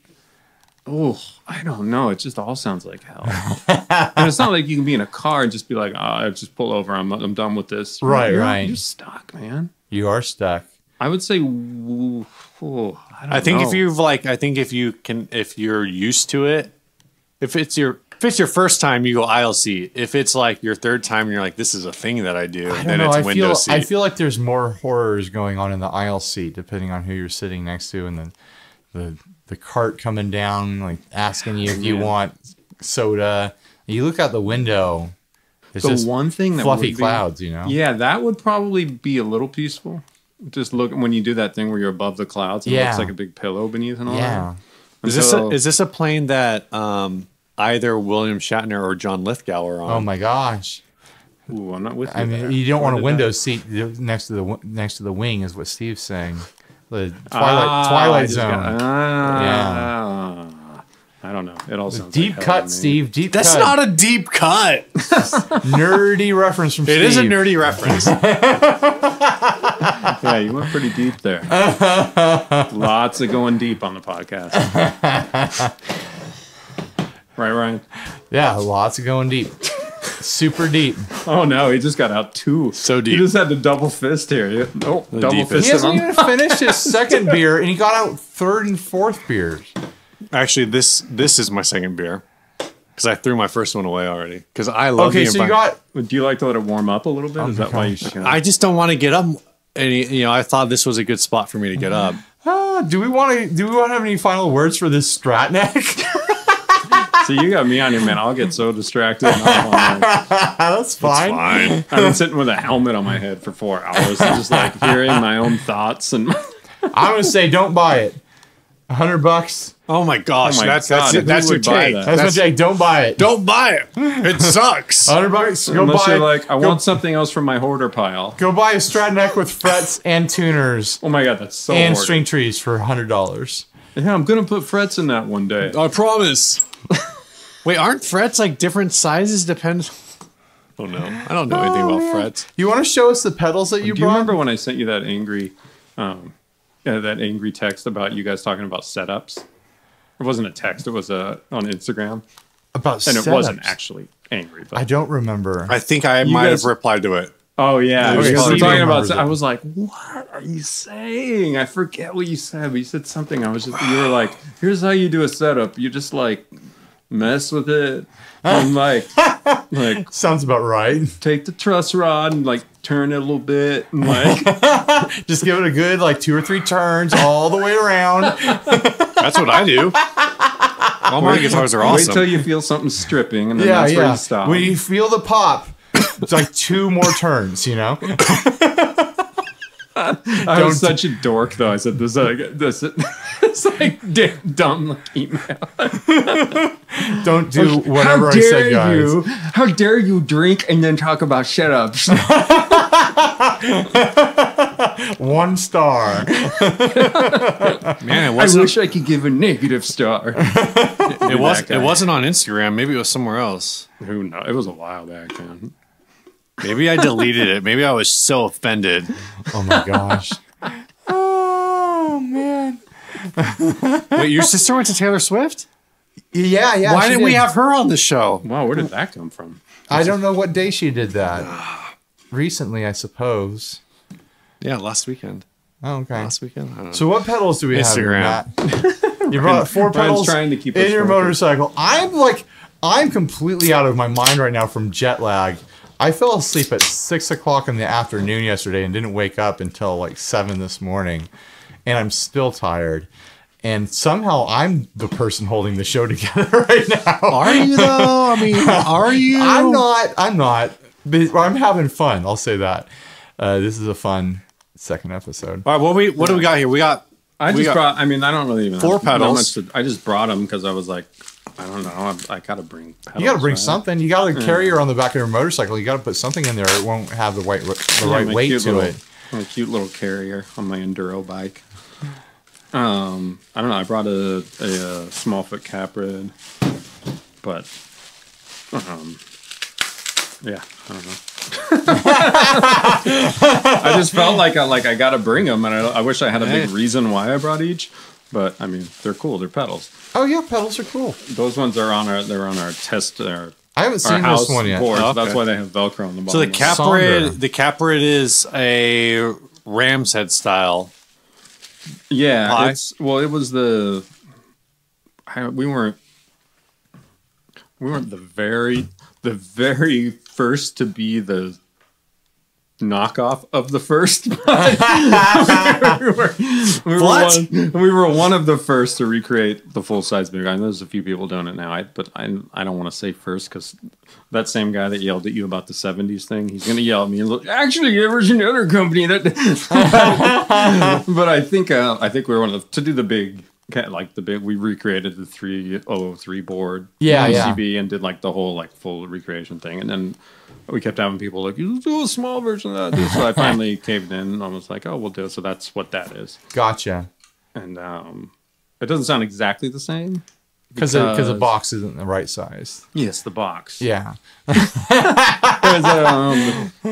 Oh, I don't know. It just all sounds like hell. And it's not like you can be in a car and just be like, I just pull over. I'm done with this. Right, right. You're stuck, man. You are stuck. I would say, I If know. you've like, I think if you're used to it, if it's your first time, you go aisle seat. If it's like your third time, you're like, this is a thing that I do. I don't Then know. it's window seat. I feel like there's more horrors going on in the aisle seat, depending on who you're sitting next to, and the cart coming down, like asking you if you want soda. You look out the window. It's The just one thing that fluffy would be- clouds, you know. Yeah, that would probably be a little peaceful. Just look when you do that thing where you're above the clouds and it Yeah. looks like a big pillow beneath and all Yeah. that. Is this a plane that either William Shatner or John Lithgow are on? Oh my gosh. Ooh, I'm not with you. I mean, there. you don't Where want a did window that- seat next to the wing, is what Steve's saying. The I Twilight just Zone. got- I don't know. It all sounds Deep like hell to cut, me. Steve. Deep That's cut. not a deep cut. Nerdy reference from Steve. It is a nerdy reference. Yeah, you went pretty deep there. Lots of going deep on the podcast. Right, Ryan? Yeah, lots of going deep. Super deep. Oh no, he just got out two. So deep. He just had the double fist here. Oh, double deepest. fist. He hasn't even finished his second beer, and he got out third and fourth beers. Actually, this is my second beer because I threw my first one away already. Because I love Okay, the so you environment. got Do you like to let it warm up a little bit? Is my that why you gosh. took it out? I just don't want to get up. And I thought this was a good spot for me to get up. Do we want to have any final words for this Strat Neck? So you got me on here, man. I'll get so distracted. And That's fine. Fine. I've been sitting with a helmet on my head for 4 hours and just like hearing my own thoughts. And I'm gonna say don't buy it. $100. Oh my gosh, Oh my that's God, who that's your would buy take. that? That's my take. Don't buy it. Don't buy it. It sucks. $100. Go unless buy. you're like, I go, want something else from my hoarder pile. Go buy a Strat Neck with frets and tuners Oh my God, that's so and hoarded. string trees for $100. Yeah, I'm gonna put frets in that one day. I promise. Wait, aren't frets like different sizes? Depend. Oh no, I don't know anything about frets. You want to show us the pedals that you Do you brought? remember when I sent you that angry text about you guys talking about setups? It wasn't a text; it was on Instagram, about and it wasn't setups? actually angry. But I don't remember. I think I You might guys- have replied to it. oh yeah, Okay, because so we're you talking remembers about. it. I was like, "What are you saying?" I forget what you said, but you said something. You were like, "Here's how you do a setup. You just like mess with it, and like Sounds about right. take the truss rod and like turn it a little bit, and like." Just give it a good 2 or 3 turns all the way around. That's what I do. All my guitars are Wait till awesome. you feel something stripping, and then Yeah, that's where yeah. you stop. When you feel the pop, it's like 2 more turns, you know? I was such a dork, though. I said, this it's like dumb like, email. Don't do whatever I said, guys. How dare you drink and then talk about shut-ups? 1 star. Man, it I wasn't. wish I could give a negative star. It wasn't on Instagram. Maybe it was somewhere else. Who knows? It was a while back, man. Maybe I deleted it. Maybe I was so offended. Oh my gosh. Oh man. Wait, your sister went to Taylor Swift? Yeah. Why she didn't we did. have her on the show? Wow, where did that come from? I don't know what day she did that. Recently, I suppose. Yeah, last weekend. Oh, okay. Last weekend? I don't know. So what pedals do we Instagram. have? Matt? You brought 4 Brian's pedals trying to keep in us your focused. motorcycle. I'm completely out of my mind right now from jet lag. I fell asleep at 6 o'clock in the afternoon yesterday and didn't wake up until 7 this morning. And I'm still tired. And somehow I'm the person holding the show together right now. Are you though? I mean, are you? I'm not. But I'm having fun. I'll say that. This is a fun second episode. All right, what do we got here? We got. I we just got brought. I mean, I don't really even four know pedals. much I just brought them because I was like, I don't know. I gotta bring. Pedals, You got to bring right? something. You got a carrier on the back of your motorcycle. You got to put something in there. It won't have the right my weight cute to little, it. My cute little carrier on my enduro bike. I don't know. I brought a small foot Caprid, but yeah, I don't know. I just felt like I got to bring them, and I wish I had a big reason why I brought each. But I mean, they're cool. They're pedals. Oh yeah, pedals are cool. Those ones are on our test. I haven't seen house this one yet. board, Oh, so okay. that's why they have Velcro on the bottom. So the Solder. Caprid is a ram's head style. Yeah, Pie? it was the. We weren't the very first to be the knockoff of the first. we were one of the first to recreate the full size big guy. And there's a few people doing it now. But I don't want to say first because that same guy that yelled at you about the '70s thing, he's gonna yell at me and look. Actually, there was another company that. But I think we were one of to do the big. We recreated the 3003 board, PCB, and did like the whole like full recreation thing, and then we kept having people like, "You do a small version of that." So I finally caved in and I was like, "Oh, we'll do it." So that's what that is. Gotcha. And it doesn't sound exactly the same Because the box isn't the right size. Yes, the box. Yeah.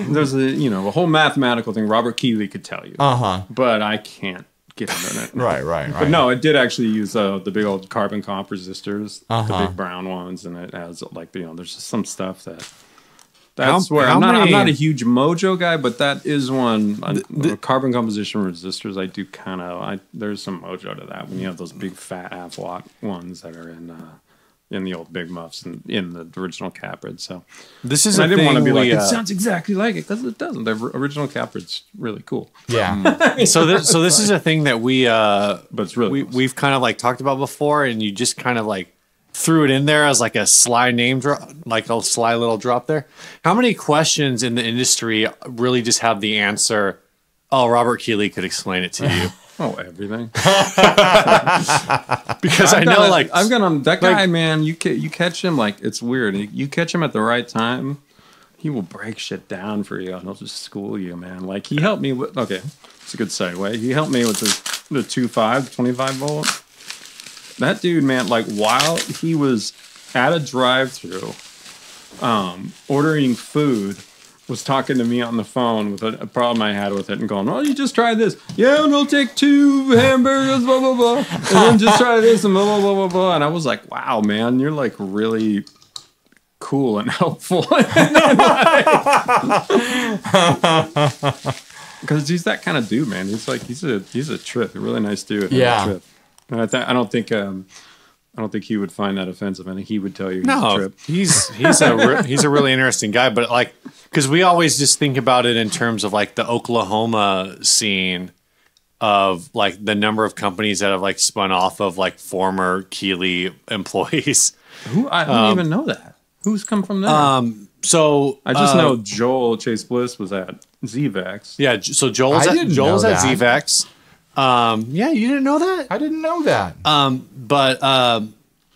There's a whole mathematical thing Robert Keeley could tell you, but I can't get into it. Right. But no, it did actually use the big old carbon comp resistors, the big brown ones, and it has like there's just some stuff that's where I'm not a huge Mojo guy, but that is one carbon composition resistors. I do kind of there's some Mojo to that when you have those big fat half watt ones that are in the old big muffs and in the original Caprid. So This is I a didn't want to thing be like we, it sounds exactly like it because it doesn't. The original Caprid's really cool. Yeah. so this is a thing that But it's really cool. we've kind of like talked about before, and you just kind of like threw it in there as like a sly name drop, like a sly little drop there. How many questions in the industry really just have the answer? Oh, Robert Keeley could explain it to you. Oh, everything. Because I know, like, I've got on that guy, man. You catch him like it's weird. You catch him at the right time, he will break shit down for you, and he'll just school you, man. Like he helped me with. Okay, it's a good segue. He helped me with the 25 volt. That dude, man. Like while he was at a drive-through, ordering food. Was talking to me on the phone with a problem I had with it and going, "Oh, you just try this. Yeah, and I'll take 2 hamburgers, blah, blah, blah. And then just try this and blah, blah, blah, blah, blah." And I was like, wow, man, you're like really cool and helpful. Because he's that kind of dude, man. He's a trip, a really nice dude. Yeah. A trip. And I don't think he would find that offensive. I think he would tell you he's a no, trip. he's a really interesting guy, but like, because we always just think about it in terms of like the Oklahoma scene of like the number of companies that have like spun off of like former Keeley employees. I don't even know that. Who's come from there? So I just know Joel Chase Bliss was at ZVEX. Yeah, so Joel's I at didn't know at that. ZVEX. Yeah, you didn't know that? I didn't know that. But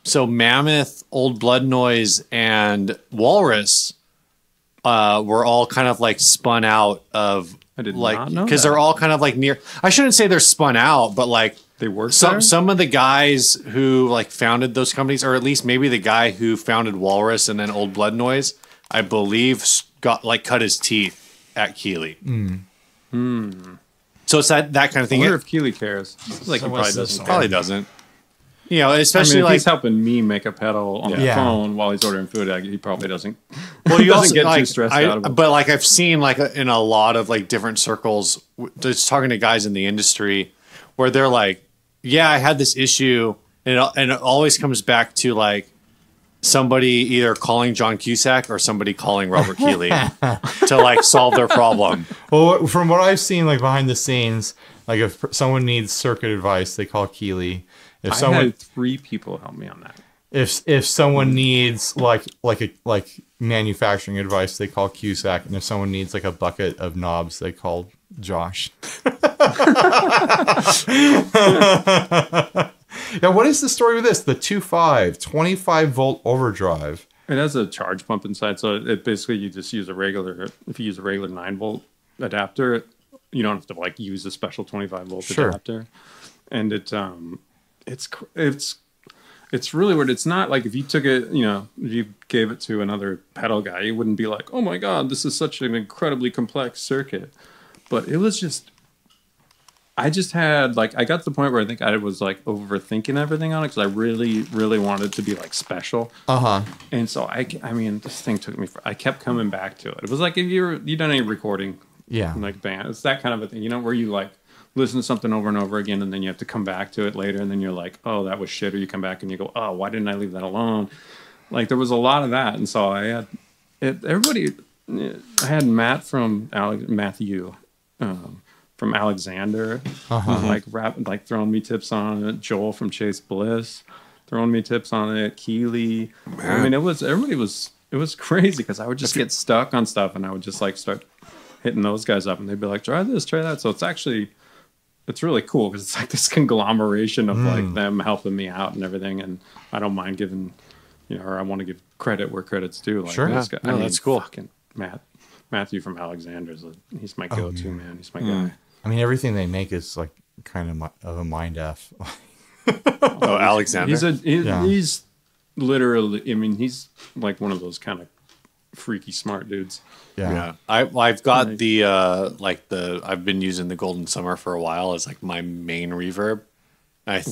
so Mammoth, Old Blood Noise, and Walrus were all kind of like spun out of. I did like not know because that. they're all kind of like near. I shouldn't say they're spun out, but like They work there? some of the guys who like founded those companies, or at least maybe the guy who founded Walrus and then Old Blood Noise, I believe got like cut his teeth at Keeley. So it's that kind of I thing. wonder if Keeley cares. Like he So probably what's this doesn't. one? Probably doesn't. You know, I especially mean, if like he's helping me make a pedal on the Yeah. phone while he's ordering food, he probably doesn't. well, you doesn't also get like, too stressed out of it. But like I've seen like in a lot of like different circles, just talking to guys in the industry, where they're like, "Yeah, I had this issue," and it always comes back to like somebody either calling John Cusack or somebody calling Robert Keeley to like solve their problem. Well, from what I've seen, like behind the scenes, like if someone needs circuit advice, they call Keeley. If I someone, had 3 people help me on that. if someone needs like manufacturing advice, they call Cusack, and if someone needs like a bucket of knobs, they call Josh. Now, what is the story with this? The 2.5 25-volt overdrive. It has a charge pump inside, so it basically you just use a regular. If you use a regular 9-volt adapter, you don't have to like use a special 25-volt adapter. And it's really weird. It's not like if you took it, you know, if you gave it to another pedal guy, you wouldn't be like, oh my god, this is such an incredibly complex circuit. But it was just. I just had like I got to the point where I think I was like overthinking everything on it because I really, really wanted it to be like special. And so I mean, this thing took me. I kept coming back to it. It was like if you done any recording, like band, it's that kind of a thing, you know, where you like listen to something over and over again, and then you have to come back to it later, and then you're like, oh, that was shit, or you come back and you go, oh, why didn't I leave that alone? Like there was a lot of that, and so I had it. Everybody, I had Matt from Matthew. From Alexander, like throwing me tips on it. Joel from Chase Bliss throwing me tips on it. Keeley. I mean, it was crazy because I would just get stuck on stuff, and I would just like start hitting those guys up, and they'd be like, "Try this, try that." So it's really cool because it's like this conglomeration of like them helping me out and everything, and I don't mind giving, you know, or I want to give credit where credit's due. Like this guy, that's cool. Fucking Matthew from Alexander's he's my go-to man. He's my guy. I mean, everything they make is like kind of a mind f. Alexander. He's literally. I mean, he's like one of those kind of freaky smart dudes. Yeah. I've got the I've been using the Golden Summer for a while as like my main reverb.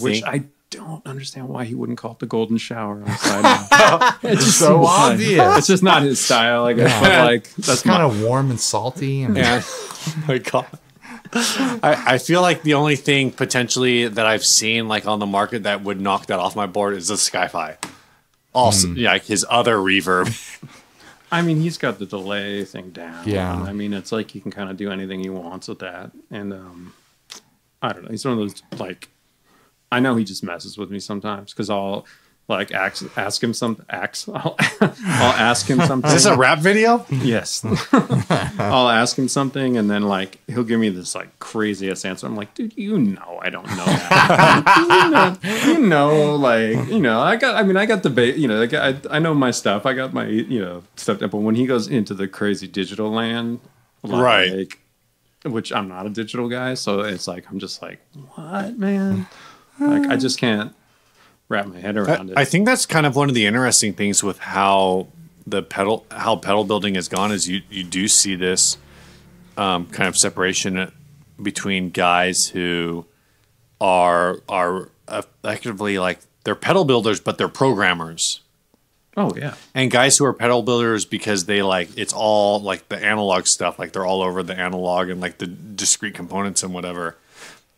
Which I don't understand why he wouldn't call it the Golden Shower on the side. It's just so obvious. It's just not his style, I guess. But like that's kind of warm and salty. And oh my god. I feel like the only thing potentially that I've seen like on the market that would knock that off my board is the Skyfi. Also, like his other reverb. I mean, he's got the delay thing down. Yeah. I mean, it's like he can kind of do anything he wants with that. And I don't know. He's one of those like. I know he just messes with me sometimes because I'll like ask him something. I'll ask him something. Is this a rap video? Yes. I'll ask him something, and then like he'll give me this like crazy ass answer. I'm like, dude, you know, I don't know that. I got the base. You know, like, I know my stuff. I got my stuff. But when he goes into the crazy digital land, like, which I'm not a digital guy, so it's like I'm just like, what, man? Like I just can't wrap my head around it. I think that's kind of one of the interesting things with how pedal building has gone is you do see this kind of separation between guys who are effectively like they're pedal builders but they're programmers. Oh yeah. And guys who are pedal builders because they like it's all like the analog stuff, like they're all over the analog and like the discrete components and whatever.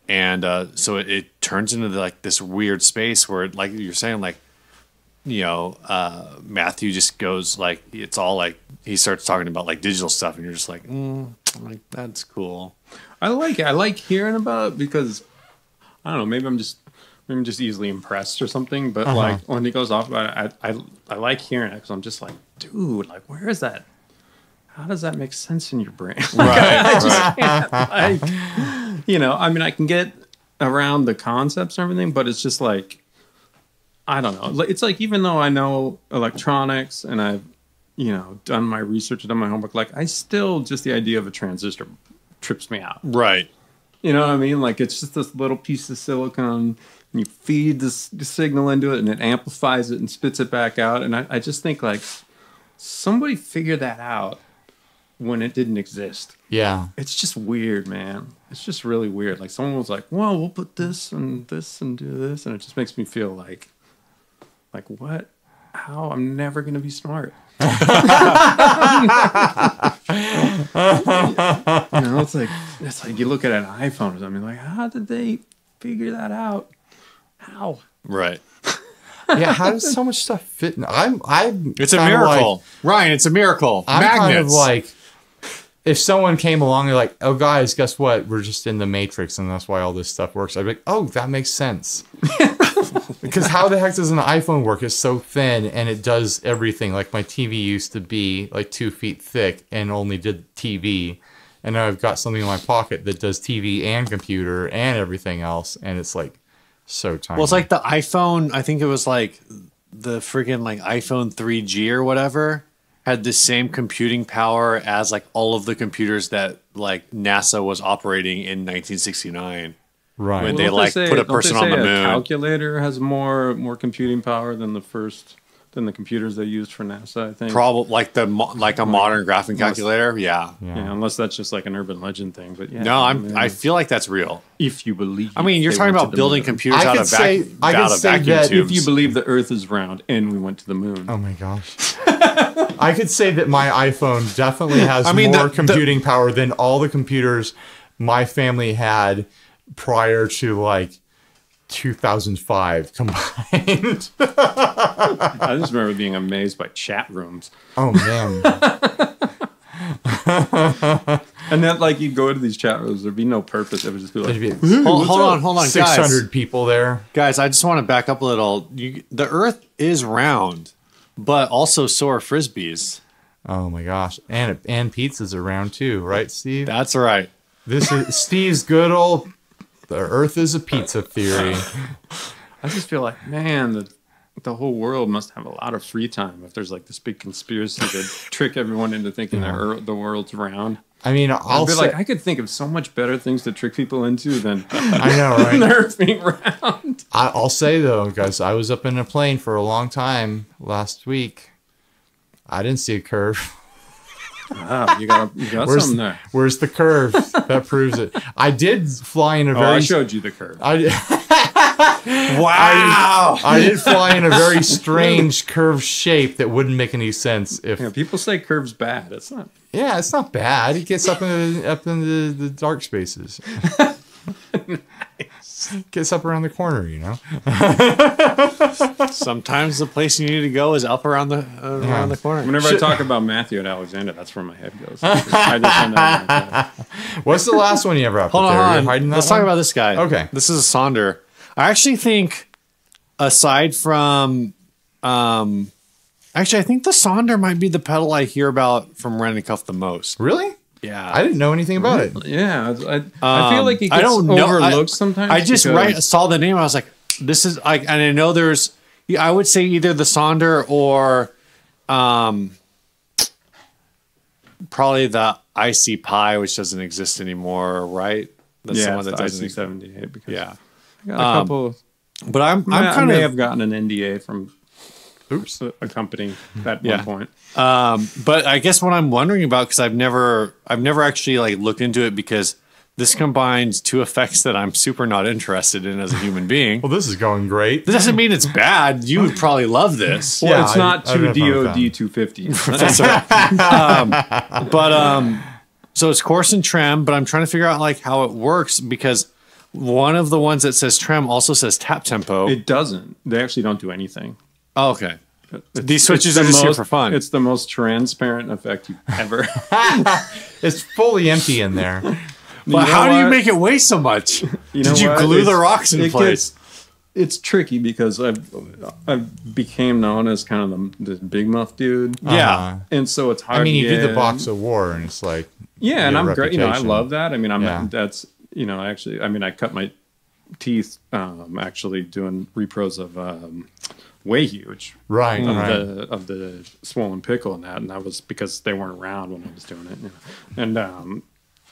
And so it turns into like this weird space where, like you're saying, like, Matthew just goes like, it's all like, he starts talking about like digital stuff and you're just like, like that's cool. I like it. I like hearing about it because, I don't know, maybe I'm just easily impressed or something. But like when he goes off about it, I like hearing it because I'm just like, dude, like, where is that? How does that make sense in your brain? I just can't, like, I mean, I can get around the concepts and everything, but it's just like, I don't know. It's like, even though I know electronics and I've, done my research and done my homework, like I still, just the idea of a transistor trips me out. Right. You know what I mean? Like it's just this little piece of silicon and you feed the signal into it and it amplifies it and spits it back out. And I just think like somebody figured that out when it didn't exist. Yeah. It's just weird, man. It's just really weird. Like someone was like, well, we'll put this and do this. And it just makes me feel like what? How? I'm never going to be smart. It's like you look at an iPhone or something like, how did they figure that out? How? Right. Yeah, how does so much stuff fit? It's a miracle. Like, Ryan, it's a miracle. I'm Magnets. kind of like, if someone came along and like, oh guys, guess what? We're just in the Matrix and that's why all this stuff works. I'd be like, oh, that makes sense. Because how the heck does an iPhone work? It's so thin and it does everything. Like my TV used to be like 2 feet thick and only did TV. And now I've got something in my pocket that does TV and computer and everything else. And it's like so tiny. Well, it's like the iPhone. I think it was like the freaking like iPhone 3G or whatever had the same computing power as like all of the computers that like NASA was operating in 1969. Right. When they like put a person on the moon. A calculator has more computing power than the computers they used for NASA. I think Probably like a modern graphing calculator. Yeah. Yeah, unless that's just like an urban legend thing. But yeah, No, I feel like that's real. if you believe. I mean, you're they talking went about to the building moon. computers I out could of say- vacuum, I could out of say vacuum that tubes. If you believe the Earth is round and we went to the moon. Oh my gosh. I could say that my iPhone definitely has I mean, more the- computing power than all the computers my family had prior to like 2005 combined. I just remember being amazed by chat rooms. Oh man. And then, like, you'd go to these chat rooms, there'd be no purpose. It would just be like, There'd be hold on, guys. 600 people there. Guys, I just want to back up a little. The Earth is round, but also so are frisbees. Oh my gosh. And pizza's around too, right, Steve? That's right. This is Steve's good old the Earth is a pizza theory. I just feel like, man, the whole world must have a lot of free time if there's like this big conspiracy to trick everyone into thinking the world's round. I mean, I'd be like, I could think of so much better things to trick people into than I know, right? the Earth being round. I'll say though, guys, I was up in a plane for a long time last week. I didn't see a curve. Wow, you got something there. Where's the curve? That proves it. I did fly in a very. I showed you the curve. Wow. I did fly in a very strange curved shape that wouldn't make any sense if. Yeah, people say curve's bad. It's not. Yeah, it's not bad. It gets up in the dark spaces. Gets up around the corner, you know. Sometimes the place you need to go is up around the corner. Whenever I talk about Matthew and Alexander, that's where my head goes. I just end up What's the last one you ever have? Hold up there? You're on. hiding that Let's one? talk about this guy. Okay. This is a Sonder. I actually think, aside from, I think the Sonder might be the pedal I hear about from Wren and Cuff the most. Really? Yeah. I didn't know anything about it. Yeah, I feel like it gets know. overlooked sometimes. I just because- saw the name. I was like, this is like, and I know there's, I would say either the Sonder or, probably the IC Pi, which doesn't exist anymore, right? That's yeah, the one it's that the doesn't exist. IC78 because Yeah. I got a couple. But I'm I kind may of, have gotten an NDA from a company at Yeah. one point. but I guess what I'm wondering about, because I've never actually like looked into it, because this combines two effects that I'm super not interested in as a human being. Well, this is going great. This doesn't mean it's bad. You would probably love this. Well, Yeah, it's not I two have no problem DOD 250. That's right. But so it's coarse and trem, but I'm trying to figure out like how it works, because one of the ones that says trem also says tap tempo. It doesn't. They actually don't do anything. Oh, okay. It's- These switches it's are the just here most- for fun. It's the most transparent effect you've ever. It's fully empty in there. But know how do you what? make it weigh so much? You know Did you what? glue the It's- rocks in it place? It's tricky because I became known as kind of the big muff dude. Yeah. Uh-huh. And so it's hard. I mean, to you did the get- box of war, and it's like Yeah, and your I'm great. You know, I reputation. love that. I mean, Yeah. that's actually. I mean, I cut my teeth actually doing repros of Way Huge right, of right. the Swollen Pickle and that was because they weren't around when I was doing it, and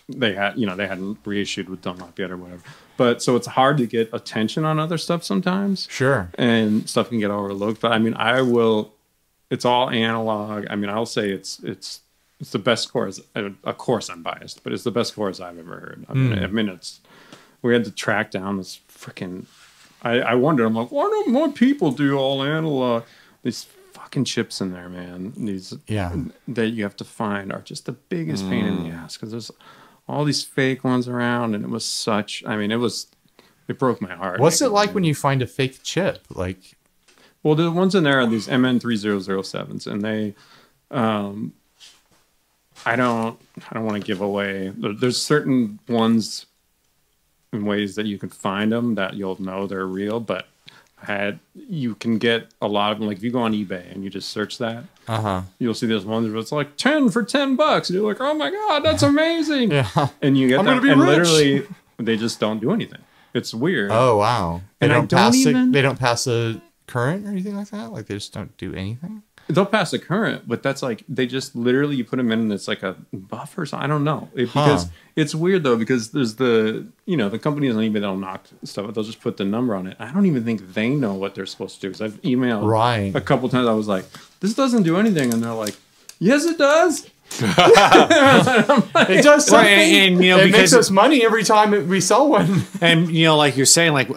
they hadn't reissued with Dunlop yet or whatever. But so it's hard to get attention on other stuff sometimes. Sure. And stuff can get overlooked. But I mean, it's all analog. I mean, I'll say it's the best chorus. Of course I'm biased, but it's the best chorus I've ever heard. I mean, we had to track down this freaking, I wondered, I'm like, why don't more people do all analog? These fucking chips in there, man. These that you have to find are just the biggest pain in the ass, because there's all these fake ones around, and it broke my heart. What's it like when you find a fake chip? Like, Well, the ones in there are these MN3007s, and they, I don't want to give away. There's certain ones and ways that you can find them that you'll know they're real, but you can get a lot of them. Like if you go on eBay and you just search that, you'll see this one where it's like 10 for $10, and you're like, oh my god, that's amazing. Yeah. And you get I'm that, gonna be and rich. literally they just don't do anything. It's weird. Oh wow. They And I don't don't pass even- they don't pass a current or anything like that. Like they just don't do anything. They'll pass a current, but that's like they just literally you put them in and it's like a buffer. So I don't know because it's weird though because there's the companies on eBay that'll knock stuff. They'll just put the number on it. I don't even think they know what they're supposed to do. Because I've emailed a couple times. I was like, "This doesn't do anything," and they're like, "Yes, it does." It does something. And it makes us money every time we sell one. And like you're saying, like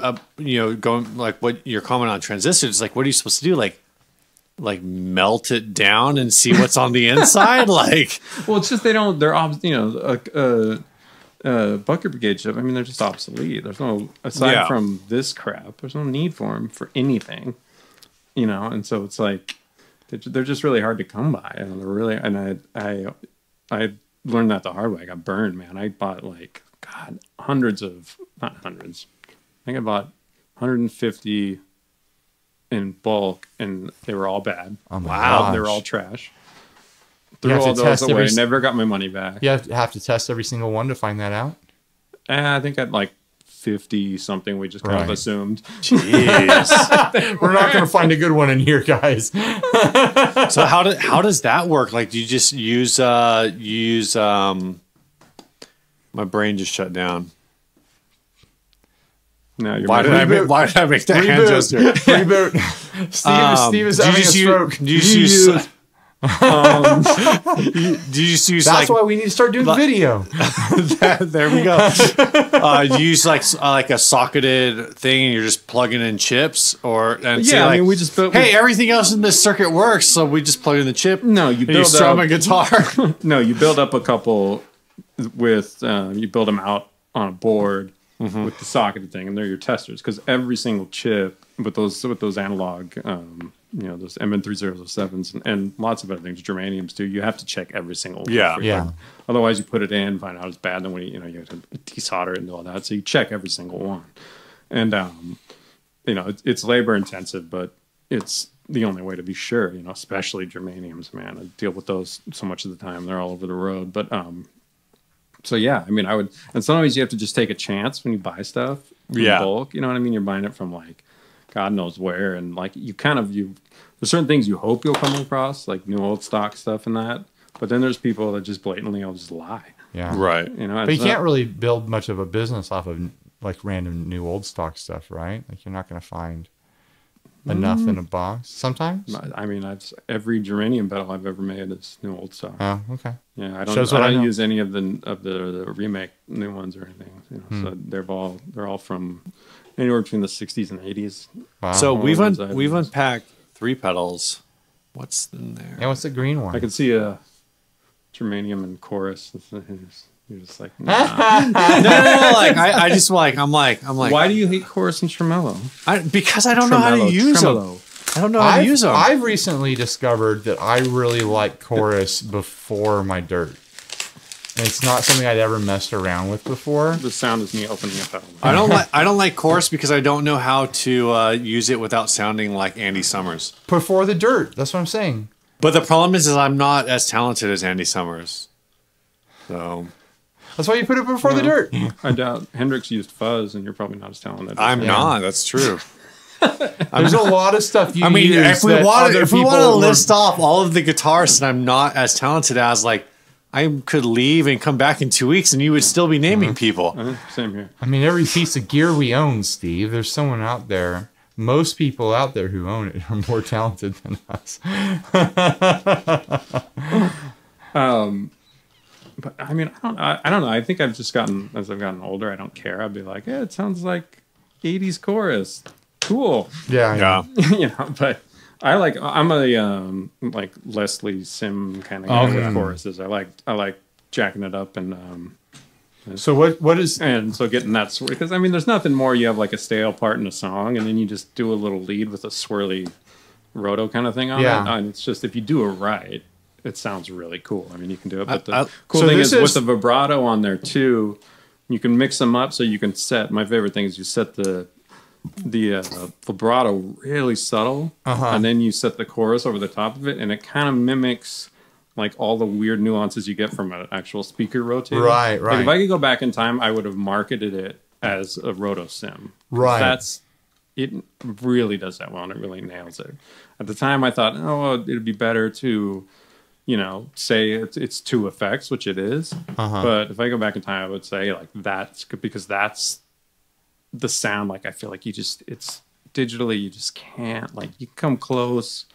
going like what your comment on transistors, like what are you supposed to do? Like melt it down and see what's on the inside? Like, well, it's just they're bucket brigade stuff. I mean, they're just obsolete. There's no aside from this crap. There's no need for them for anything, And so it's like they're just really hard to come by, and they're really. And I learned that the hard way. I got burned, man. I bought like not hundreds. I think I bought 150 in bulk, and they were all bad. Oh my Wow, gosh. they were all trash. You Threw have to all those test away. every- Never got my money back. You have to test every single one to find that out. I think at like 50 something, we just kind of assumed. jeez. We're not going to find a good one in here, guys. So how does that work? Like, do you just use my brain just shut down. No, you're Why did I make that hand gesture? Reboot. Steve is having a stroke. Do you use? Do you use? That's why we need to start doing video. There we go. You use like a socketed thing, and you're just plugging in chips, I mean, we just built. Hey, everything else in this circuit works, so we just plug in the chip. No, you build strum a guitar. No, you build up a couple with you build them out on a board with the socketed thing, and they're your testers because every single chip with those analog. Those MN3007s and lots of other things, germaniums too. You have to check every single one. Yeah. Otherwise, you put it in, find out it's bad, then you have to desolder it and do all that. So you check every single one, and it's labor intensive, but it's the only way to be sure. Especially germaniums, man. I deal with those so much of the time; they're all over the road. But so yeah, I mean, I would, and sometimes you have to just take a chance when you buy stuff in bulk. You know what I mean? You're buying it from like God knows where, and like there's certain things you hope you'll come across, like new old stock stuff and that. But then there's people that just blatantly will just lie. Yeah, right. But you can't really build much of a business off of like random new old stock stuff, right? Like you're not going to find enough in a box. Sometimes. I mean, every germanium pedal I've ever made is new old stock. Oh, okay. Yeah, I don't use any of the remake new ones or anything. So they're all from anywhere between the 60s and 80s. Wow. So we've unpacked 3 pedals. What's in there? Yeah, what's the green one? I can see a germanium and chorus. You're just like, nah. No. Like I'm like. Why do you hate chorus and tremolo? Because I don't know how to use them. I don't know how to use them. I've recently discovered that I really like chorus before my dirt. And it's not something I'd ever messed around with before. The sound is me opening a pedal. I don't like chorus because I don't know how to use it without sounding like Andy Summers. Before the dirt. That's what I'm saying. But the problem is I'm not as talented as Andy Summers. So that's why you put it before the dirt. I doubt Hendrix used fuzz, and you're probably not as talented. I'm not. That's true. There's a lot of stuff you use if we that want other to people list off all of the guitarists that I'm not as talented as, like, I could leave and come back in 2 weeks and you would still be naming people. Same here. I mean, every piece of gear we own, Steve, there's someone out there. Most people out there who own it are more talented than us. But I mean, I don't know. I think I've just gotten, as I've gotten older, I don't care. I'd be like, yeah, it sounds like 80s chorus. Cool. Yeah. But I'm a like Leslie Sim kind of guy with choruses. I like jacking it up and so what is and so getting that because I mean there's nothing more. You have like a stale part in a song and then you just do a little lead with a swirly roto kind of thing on it. And it's just if you do it right, it sounds really cool. I mean you can do it. But the cool thing is with the vibrato on there too, you can mix them up so you can set. My favorite thing is you set the vibrato really subtle, and then you set the chorus over the top of it, and it kind of mimics like all the weird nuances you get from an actual speaker rotating. Right. Like if I could go back in time, I would have marketed it as a roto sim. Right. It really does that well, and it really nails it. At the time, I thought, oh, well, it'd be better to, say it's two effects, which it is. But if I go back in time, I would say like that's good, because that's the sound. Like I feel like it's digitally, you just can't, like, you come close.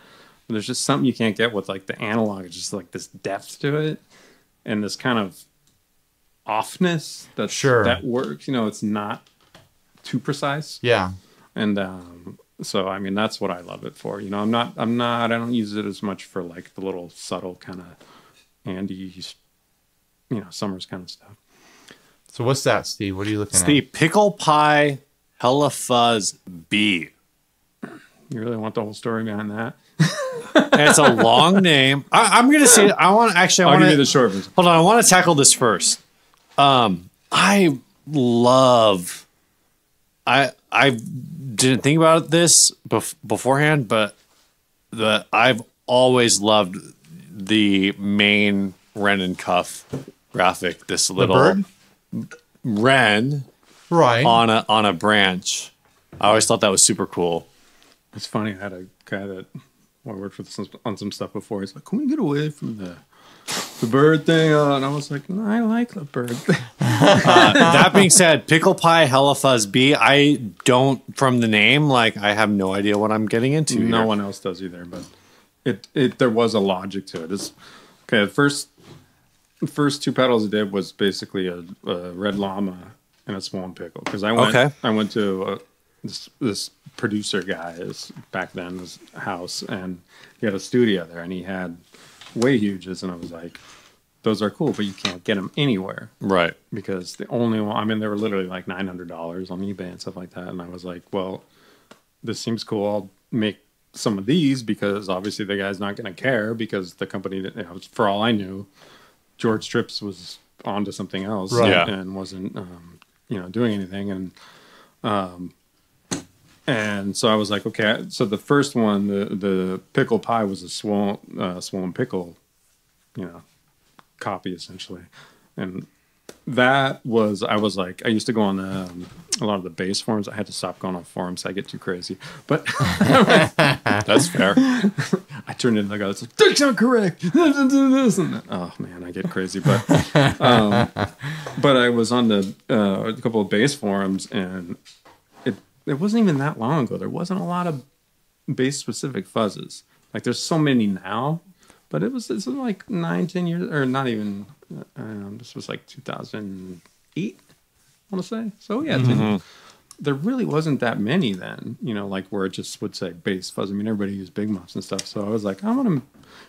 There's just something you can't get with like the analog. It's just like this depth to it and this kind of offness that works. It's not too precise. Yeah. And so I mean that's what I love it for. I don't use it as much for like the little subtle kind of Andy, Summers kind of stuff. So what's that, Steve? What are you looking at? The Pickle Pie Hella Fuzz B. You really want the whole story behind that? It's a long name. I'm gonna say I'll give you the short version. Hold on, I want to tackle this first. I didn't think about this beforehand, but I've always loved the main Wren and Cuff graphic. This little wren, right, on a branch. I always thought that was super cool. It's funny. I had a guy that I worked with on some stuff before. He's like, "Can we get away from the bird thing?" And I was like, "No, I like the bird thing." That being said, Pickle Pie Hella Fuzz B, I don't, from the name, like, I have no idea what I'm getting into. No one else does either, but there was a logic to it. Okay, the first two pedals I did was basically a red llama and a swollen pickle, because I went to this producer guy's back then, his house, and he had a studio there, and he had way huges, and I was like, those are cool, but you can't get them anywhere, right? Because the only one, I mean, they were literally like $900 on eBay and stuff like that, and I was like, well, this seems cool, I'll make some of these, because obviously the guy's not going to care, because the company that, for all I knew, George Trips was onto something else, right? And wasn't doing anything, and so I was like, okay. So the first one, the pickle pie, was a swollen pickle, copy essentially, and that was, I was like, I used to go on a lot of the bass forums. I had to stop going on forums. I get too crazy, but that's fair. I turned into the guy that's like, that's not correct. Oh man, I get crazy. But I was on a couple of bass forums, and it wasn't even that long ago. There wasn't a lot of bass specific fuzzes. Like there's so many now, but this was like 9-10 years, or not even. This was like 2008, I want to say. So yeah, there really wasn't that many then. Like where it just would say bass fuzz. I mean, everybody used big muffs and stuff. So I was like, I'm gonna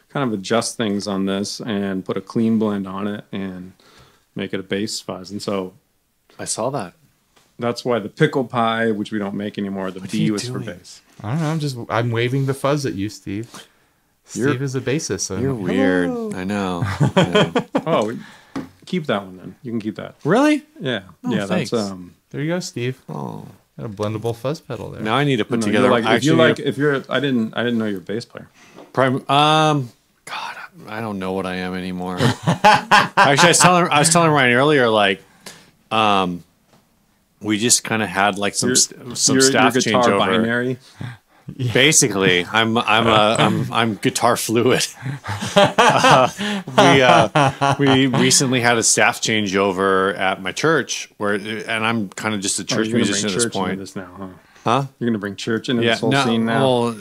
kind of adjust things on this and put a clean blend on it and make it a bass fuzz. And so I saw that. That's why the pickle pie, which we don't make anymore, the B was for bass. I don't know. I'm waving the fuzz at you, Steve. Steve is a bassist. So. You're weird. Hello. I know. Oh, keep that one then. You can keep that. Really? Yeah. Oh, yeah. thanks. That's There you go, Steve. Oh, got a blendable fuzz pedal there. now I need to put together. I didn't know you're a bass player. God, I don't know what I am anymore. Actually, I was telling Ryan earlier, like, we just kind of had like some staff your guitar changeover. Binary. Basically, I'm guitar fluid. We recently had a staff changeover at my church, and I'm kind of just a church musician at this point. This now, huh? You're gonna bring church into this whole scene now. Well,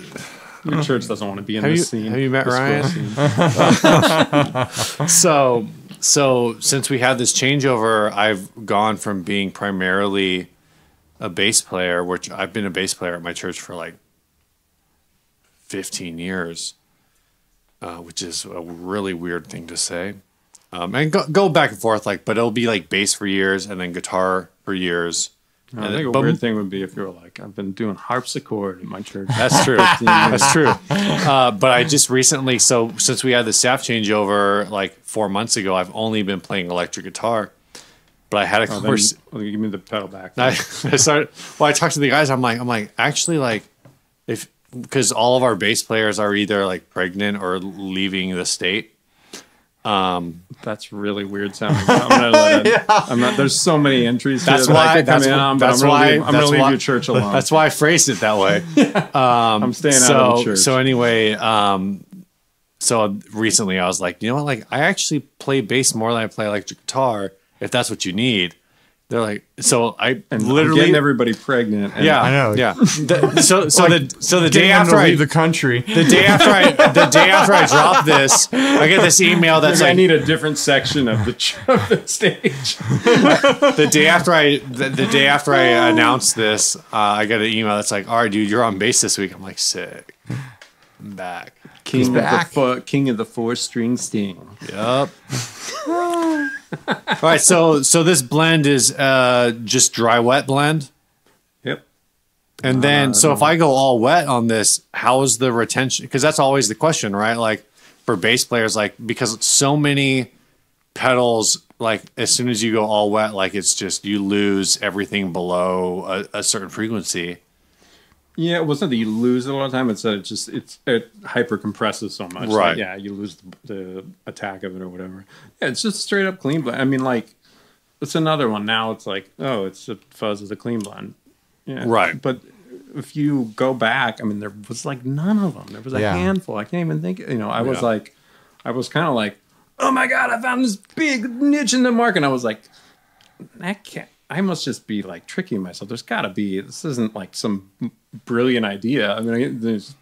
your church doesn't want to be in this scene. Have you met Ryan? So since we had this changeover, I've gone from being primarily a bass player, which I've been a bass player at my church for like 15 years, which is a really weird thing to say. And go back and forth, but it'll be like bass for years and then guitar for years. I think a weird thing would be if you were like, I've been doing harpsichord in my church. That's true. That's true. But I just recently, since we had the staff changeover like 4 months ago, I've only been playing electric guitar. but I had a Then, course. give me the pedal back. I started. Well, I talked to the guys. I'm like, actually, like, because all of our bass players are either like pregnant or leaving the state. That's really weird sounding. I'm gonna let it, I'm not. There's so many entries. That's here that I why. could come in on, but I'm gonna leave why- your church alone. That's why I phrased it that way. I'm staying out of the church. So anyway, so recently I was like, you know what? Like, I actually play bass more than I play electric guitar. If that's what you need, they're like. So I literally getting everybody pregnant. And Yeah, I know. Yeah. So the day Getting them after to I leave the country. the day after I drop this, I get this email that's I like need a different section of the stage. the day after I announce this, I get an email that's like, all right, dude, you're on bass this week. I'm like, sick. I'm back. King back. King of the 4-string sting. Yep. All right, so this blend is just dry wet blend. Yep. And then so if I go all wet on this, how is the retention? Because that's always the question, right? Like for bass players, like because so many pedals, like as soon as you go all wet, like it's just you lose everything below a certain frequency. Yeah, it wasn't that you lose it a lot of time. It's that it hyper compresses so much. Right. Like, yeah, you lose the attack of it or whatever. Yeah, it's just straight up clean blend. I mean, like, it's another one. Now it's like, oh, it's a fuzz of the clean blend. Yeah. Right. But if you go back, I mean, there was like none of them. There was a handful. I can't even think. I was kind of like, oh my God, I found this big niche in the market. And I was like, I must just be like tricking myself. There's got to be, this isn't like some brilliant idea. I mean, there's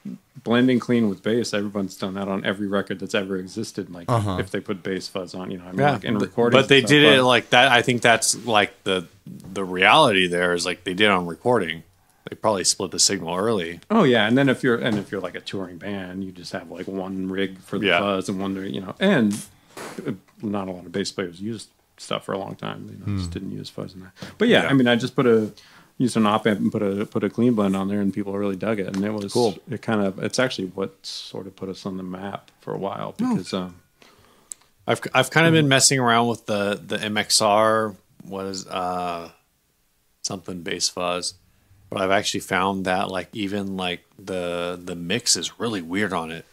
blending clean with bass. Everyone's done that on every record that's ever existed. Like if they put bass fuzz on, like in recording. But they did it like that. I think that's like the reality there is like they did on recording. They probably split the signal early. Oh yeah. And then if you're like a touring band, you just have like one rig for the fuzz and one, and not a lot of bass players use stuff for a long time. Just didn't use fuzz in that. But yeah, I mean, I just used an op amp and put a clean blend on there, and people really dug it, and it was cool. It's actually what sort of put us on the map for a while because I've kind of been messing around with the MXR. What is something bass fuzz? But I've actually found that like even like the mix is really weird on it.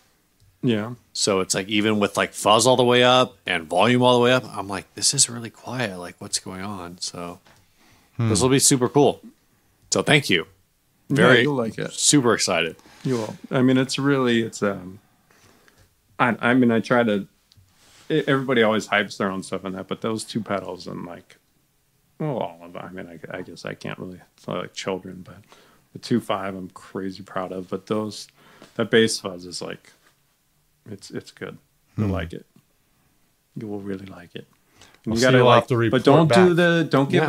Yeah. So it's like even with like fuzz all the way up and volume all the way up, I'm like, this is really quiet. Like, what's going on? So this will be super cool. So thank you. You'll like it. Super excited. You will. I mean, it's I mean, I try to. Everybody always hypes their own stuff in that, but those two pedals and like, well, all of them. I mean, I guess I can't really. It's not like children, but the 2.5 I'm crazy proud of. But that bass fuzz is like. It's good. You'll like it. You will really like it. And you gotta like, but don't give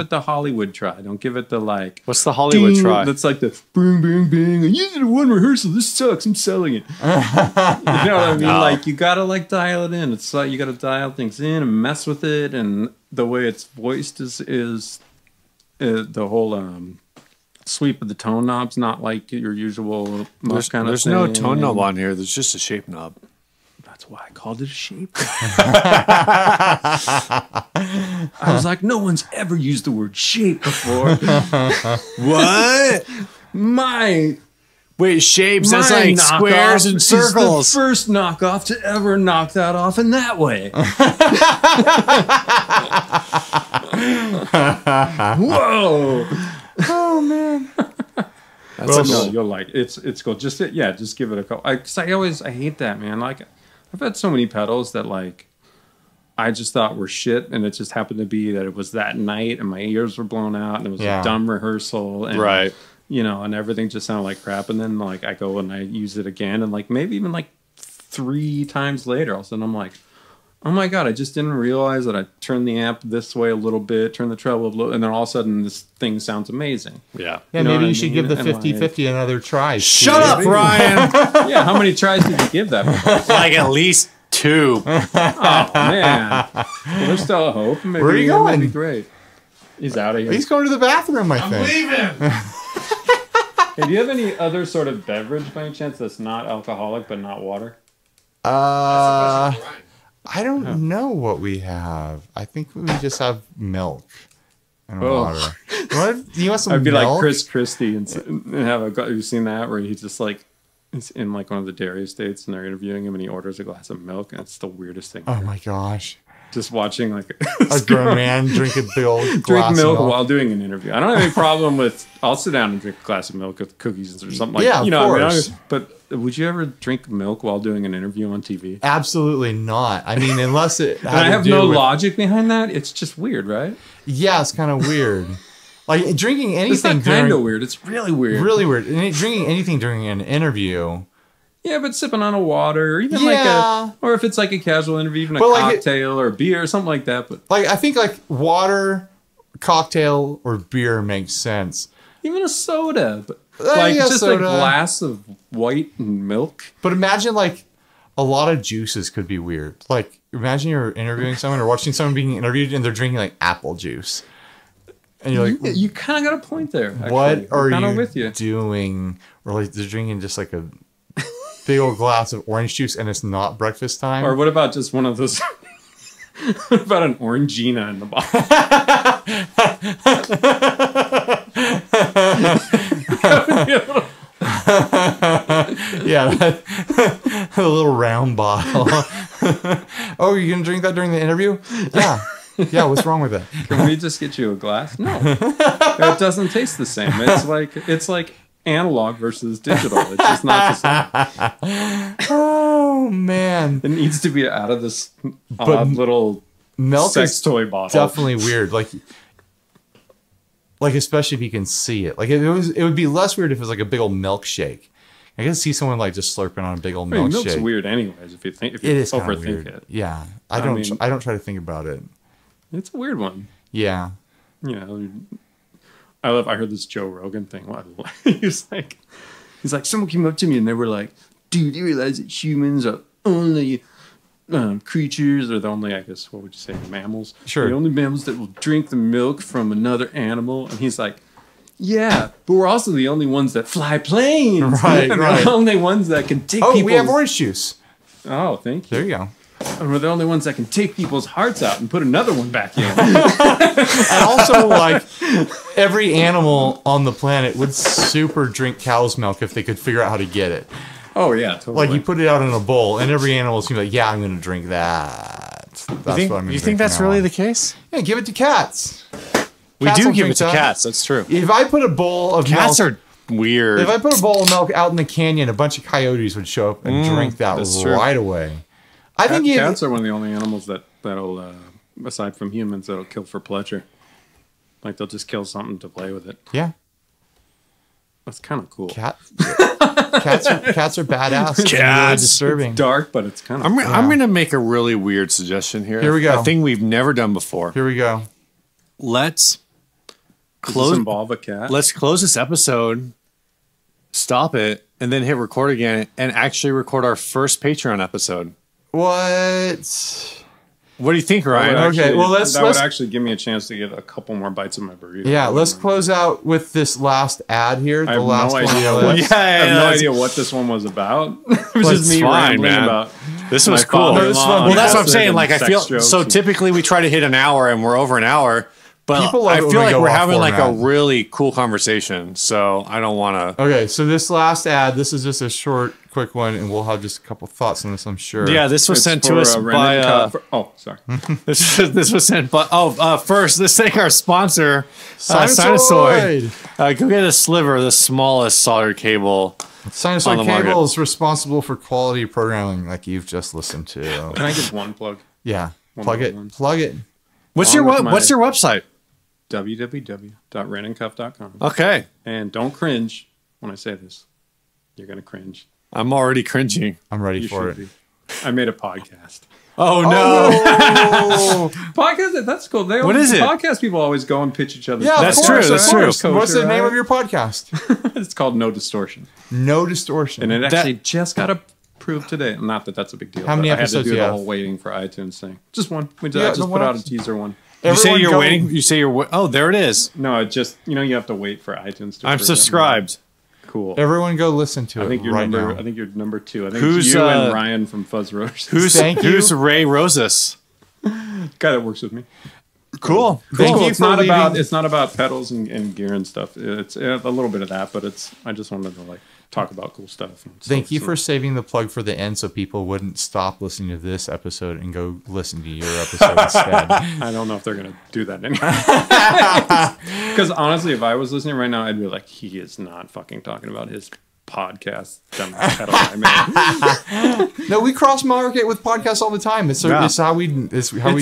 it the Hollywood try. Don't give it the like. What's the Hollywood try? That's like the boom, boom, bing. I used it at one rehearsal. This sucks. I'm selling it. You know what I mean? No. Like you gotta like dial it in. It's like you gotta dial things in and mess with it. And the way it's voiced is the whole sweep of the tone knob's not like your usual There's no tone knob on here. There's just a shape knob. That's why I called it a shape. I was like, no one's ever used the word shape before. What? Wait, shapes? That's like squares and circles. Is the first knockoff to ever knock that off in that way. Whoa! Oh man. No, you'll like it. It's cool. Just give it a go. I hate that, man. Like I've had so many pedals that like I just thought were shit, and it just happened to be that it was that night, and my ears were blown out, and it was a dumb rehearsal, and and everything just sounded like crap. And then like I go and I use it again, and like maybe even like 3 times later, all of a sudden I'm like, oh my God, I just didn't realize that I turned the amp this way a little bit, turned the treble a little, and then all of a sudden this thing sounds amazing. Yeah. Yeah, maybe you should give the 50-50 another try. Shut up, Ryan! Yeah, how many tries did you give that? Like at least 2. Oh, man. Well, there's still a hope. Maybe, where are you going? That'd be great. He's out of here. He's going to the bathroom, I think. I'm leaving! Hey, do you have any other sort of beverage by any chance that's not alcoholic but not water? I don't know what we have. I think we just have milk. and Oh. water. What? You want some I'd be milk? like Chris Christie and have a. Have you seen that where he just like is in like one of the dairy estates and they're interviewing him and he orders a glass of milk and it's the weirdest thing. Oh ever. my gosh. Just watching like A grown man drink a big old drink glass milk of milk. while doing an interview. I don't have any problem with. I'll sit down and drink a glass of milk with cookies or something like Yeah, that. of You know, course. but would you ever drink milk while doing an interview on TV? Absolutely not. I mean, unless it had And I to have do no with- logic behind that. It's just weird, right? Yeah, it's kind of weird. Like drinking It's anything not kind of during weird. It's really weird. really weird. And drinking anything during an interview. Yeah, but sipping on a water, or even Yeah. or if it's like a casual interview, even a But like cocktail or a beer or something like that. But Like I think like water, cocktail, or beer makes sense. even a soda, but like yeah, just soda. a glass of white milk. But imagine like a lot of juices could be weird. Like imagine you're interviewing someone or watching someone being interviewed and they're drinking like apple juice. And you're like, Yeah, you kind of got a point there. Actually. what are I'm kinda you with you? doing? Or like they're drinking just like a big old glass of orange juice and it's not breakfast time. Or what about just one of those? What about an orangina in the bottle? Yeah, a little round bottle. Oh, you're gonna drink that during the interview? Yeah, yeah. What's wrong with it? Can we just get you a glass? No, it doesn't taste the same. It's like analog versus digital. It's just not the same. Oh man, It needs to be out of this But odd little milk sex is toy bottle. definitely weird. Like especially if you can see it. Like it would be less weird if it was like a big old milkshake. I can see someone like just slurping on a big old I mean, milk's milkshake. weird anyways if you It is kind of overthink weird. it. Yeah, I mean- I don't try to think about it. It's a weird one. Yeah. You know, I heard this Joe Rogan thing. He's like, someone came up to me and they were like, dude, you realize that humans are only creatures, or the only, I guess, what would you say, mammals? Sure. The only mammals that will drink the milk from another animal. And he's like, yeah, but we're also the only ones that fly planes. Right, And right. We're the only ones that can take Oh, people's... we have orange juice. Oh, thank you. There you go. And we're the only ones that can take people's hearts out and put another one back in. And also, like, every animal on the planet would super drink cow's milk if they could figure out how to get it. Oh, yeah, totally. Like, you put it out in a bowl, and every animal seems like, yeah, I'm going to drink that. That's what I'm going to You think that's really the case? Yeah, give it to cats. We Cats do will give drink it to that. cats. That's true. If I put a bowl of Cats milk... are weird. If I put a bowl of milk out in the canyon, a bunch of coyotes would show up and drink that that's true. right away. I think you... Cats are one of the only animals that'll, aside from humans, that'll kill for pleasure. Like they'll just kill something to play with it. Yeah. That's kind of cool. Cats are badass. It's really Cats. disturbing. Dark, but it's kind of. I'm going to make a really weird suggestion here. Here we go. A thing we've never done before. Here we go. Let's Does close. this involve a cat? Let's close this episode, stop it, and then hit record again, and actually record our first Patreon episode. What? What do you think, That would Ryan? Okay, actually- well, let's- that let's- would actually give me a chance to get a couple more bites of my burrito. Yeah, let's close out with this last ad here. I The have last no one idea. on What, the I list. Yeah, have no that's- idea what this one was about. It was Well, just it's me fine, rambling man. about. This my was cool. father-in-law This one- on Well, that's what I'm acid saying. and Like, I sex feel jokes so. and- Typically, we try to hit an hour, and we're over an hour. But People love I it when feel we like go we're off having like a format. really cool conversation. So I don't want to. Okay, so this last ad, this is just a short, quick one, and we'll have just a couple thoughts on this, I'm sure. Yeah, this was It's sent for, to us Wren by. and Cuff. Oh, sorry. This was sent. But first, let's thank our sponsor, Sinasoid. Sinasoid. Go get a Sliver, the smallest soldered cable. on Sinasoid the market. Cable is responsible for quality programming like you've just listened to. Can I get one plug? Yeah, One plug more it. one. Plug it. What's Along your with my- What's your website? www.wrenandcuff.com. Okay, And don't cringe when I say this. You're going to cringe. I'm already cringing. I'm ready You for should it. be. I made a podcast. Oh no! Podcast? That's cool. What is it? Podcast people always go and pitch each other. Yeah, That's of true, course, that's of true. course. What's the name of your podcast? It's called No Distortion. No Distortion. And it actually just got approved today. Not that that's a big deal. How many but episodes I had to do do you the have? whole waiting for iTunes thing. Just one. I Yeah, just the put one out a episode. teaser one. You say Everyone you're go- waiting. You say you're. Oh, there it is. No, it just, you have to wait for iTunes to I'm approve it. subscribed. Cool. Everyone go listen to I it think you're right number. now. I think you're number 2. I think Who's, it's you and Ryan from Fuzz Roses. Who's Thank you. Ray Rosas? guy that works with me? Cool. Thank you It's for not about pedals and gear and stuff. It's a little bit of that, but I just wanted to like talk about cool stuff. Thank you for saving the plug for the end so people wouldn't stop listening to this episode and go listen to your episode instead. I don't know if they're going to do that anymore. Because honestly, if I was listening right now, I'd be like, he is not fucking talking about his podcast. Pedal I made. No, we cross market with podcasts all the time. It's how we. It's pretty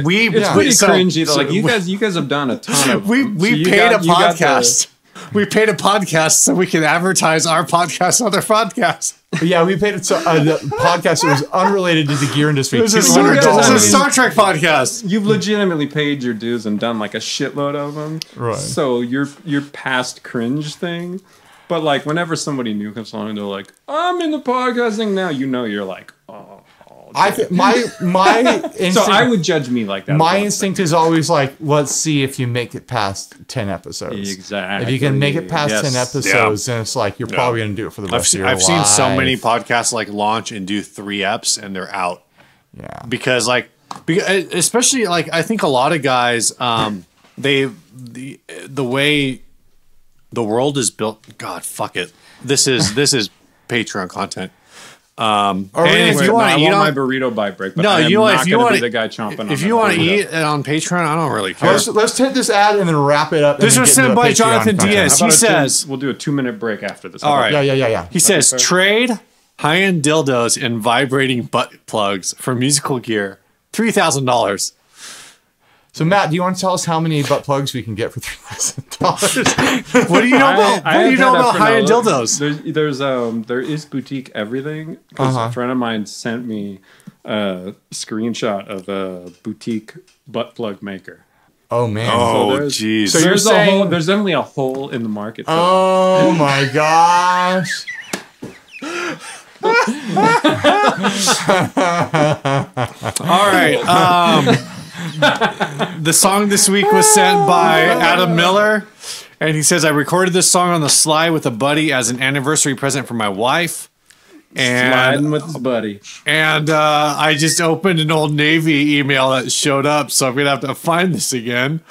cringy. Though. Like you guys have done a ton of. We paid a podcast. We paid a podcast so we can advertise our podcast on other podcasts. Yeah, we paid a podcast that was unrelated to the gear industry. It was a Star Trek podcast. You've legitimately paid your dues and done like a shitload of them. Right. So you're past cringe thing. But like whenever somebody new comes along and they're like, I'm in the podcasting now, you're like, oh. My instinct, so I would judge me like that. My instinct is always like, let's see if you make it past 10 episodes. Exactly. If you can make it past 10 episodes, then it's like you're probably going to do it for the rest of your life. I've seen so many podcasts like launch and do 3 eps and they're out. Yeah. Because especially like I think a lot of guys, the way the world is built. God, fuck it. This is Patreon content. And if you want to eat on my burrito bite break, but I am not going to be the guy chomping on if you want to eat it on Patreon, I don't really care. Let's hit this ad and then wrap it up. This was sent by Jonathan Diaz. He says we'll do a 2-minute break after this. All right. Yeah. He says trade high-end dildos and vibrating butt plugs for musical gear. $3,000. So Matt, do you want to tell us how many butt plugs we can get for $3,000? What do you know about? What do you know about high-end dildos? There is boutique everything. Because a friend of mine sent me a screenshot of a boutique butt plug maker. Oh man! Oh jeez! So there's definitely a hole in the market. Oh my gosh! All right. The song this week was sent by Adam Miller, and he says, I recorded this song on the sly with a buddy as an anniversary present for my wife. And sliding with his buddy. And I just opened an Old Navy email that showed up, so I'm going to have to find this again.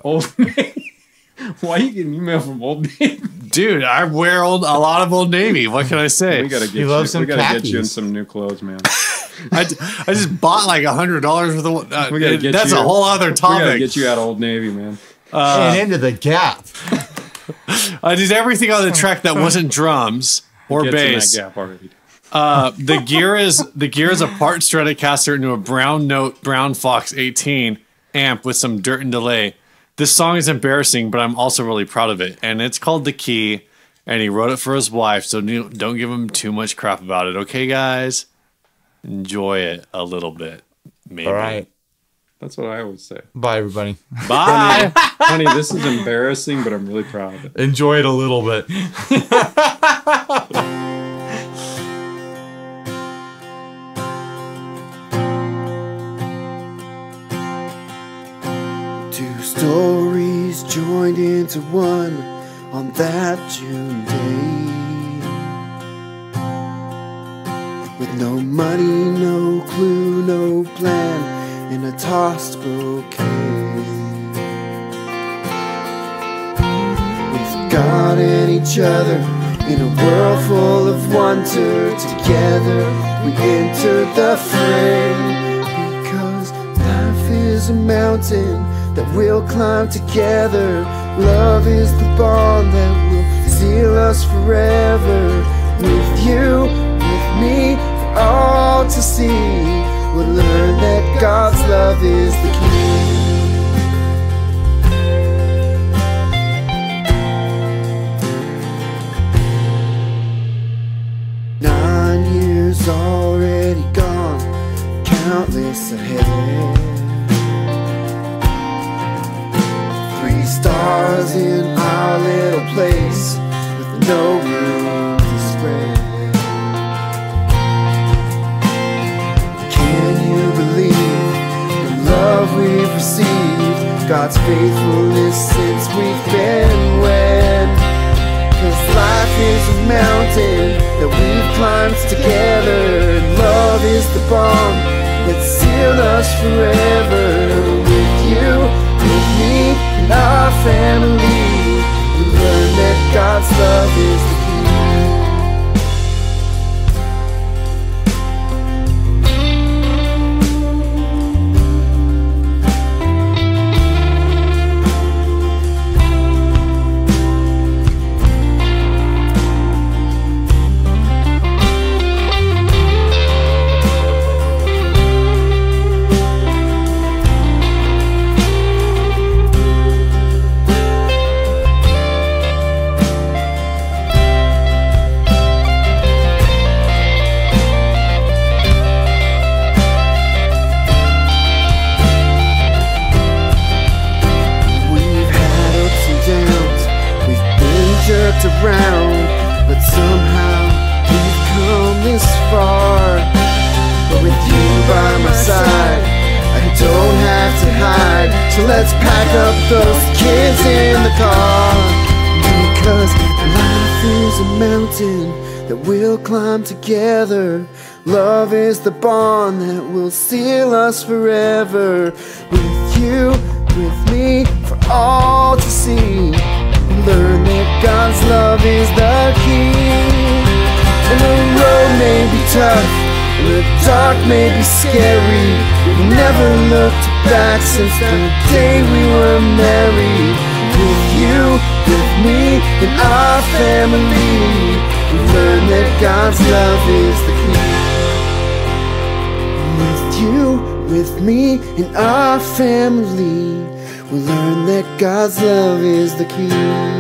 Old Navy? Why are you getting email from Old Navy? Dude, I wear a lot of Old Navy. What can I say? We gotta get you in some new clothes, man. I just bought like $100 worth of. That's a whole other topic. We gotta get you out of Old Navy, man. And into the Gap. I did everything on the track that wasn't drums or bass. In that Gap already. The gear is a part Stratocaster into a Brown Fox 18 amp with some dirt and delay. This song is embarrassing, but I'm also really proud of it. And it's called The Key, and he wrote it for his wife, so don't give him too much crap about it. Okay, guys? Enjoy it a little bit, maybe. All right. That's what I always say. Bye, everybody. Bye. Honey, this is embarrassing, but I'm really proud of it. Enjoy it a little bit. Stories joined into one on that June day, with no money, no clue, no plan, and a tossed bouquet. With God and each other in a world full of wonder, together we entered the frame, because life is a mountain that we'll climb together. Love is the bond that will seal us forever. With you, with me, for all to see, we'll learn that God's love is the key. 9 years already gone, countless ahead. 3 stars in our little place, with no room to spread. Can you believe the love we've received, God's faithfulness since we've been wed? 'Cause life is a mountain that we've climbed together, and love is the bond that sealed us forever. So let's pack up those kids in the car, because life is a mountain that we'll climb together. Love is the bond that will seal us forever. With you, with me, for all to see. Learn that God's love is the key. And the road may be tough, and the dark may be scary. We've never looked back since the day we were married. With you, with me, and our family, we learn that God's love is the key. With you, with me, and our family, we learn that God's love is the key.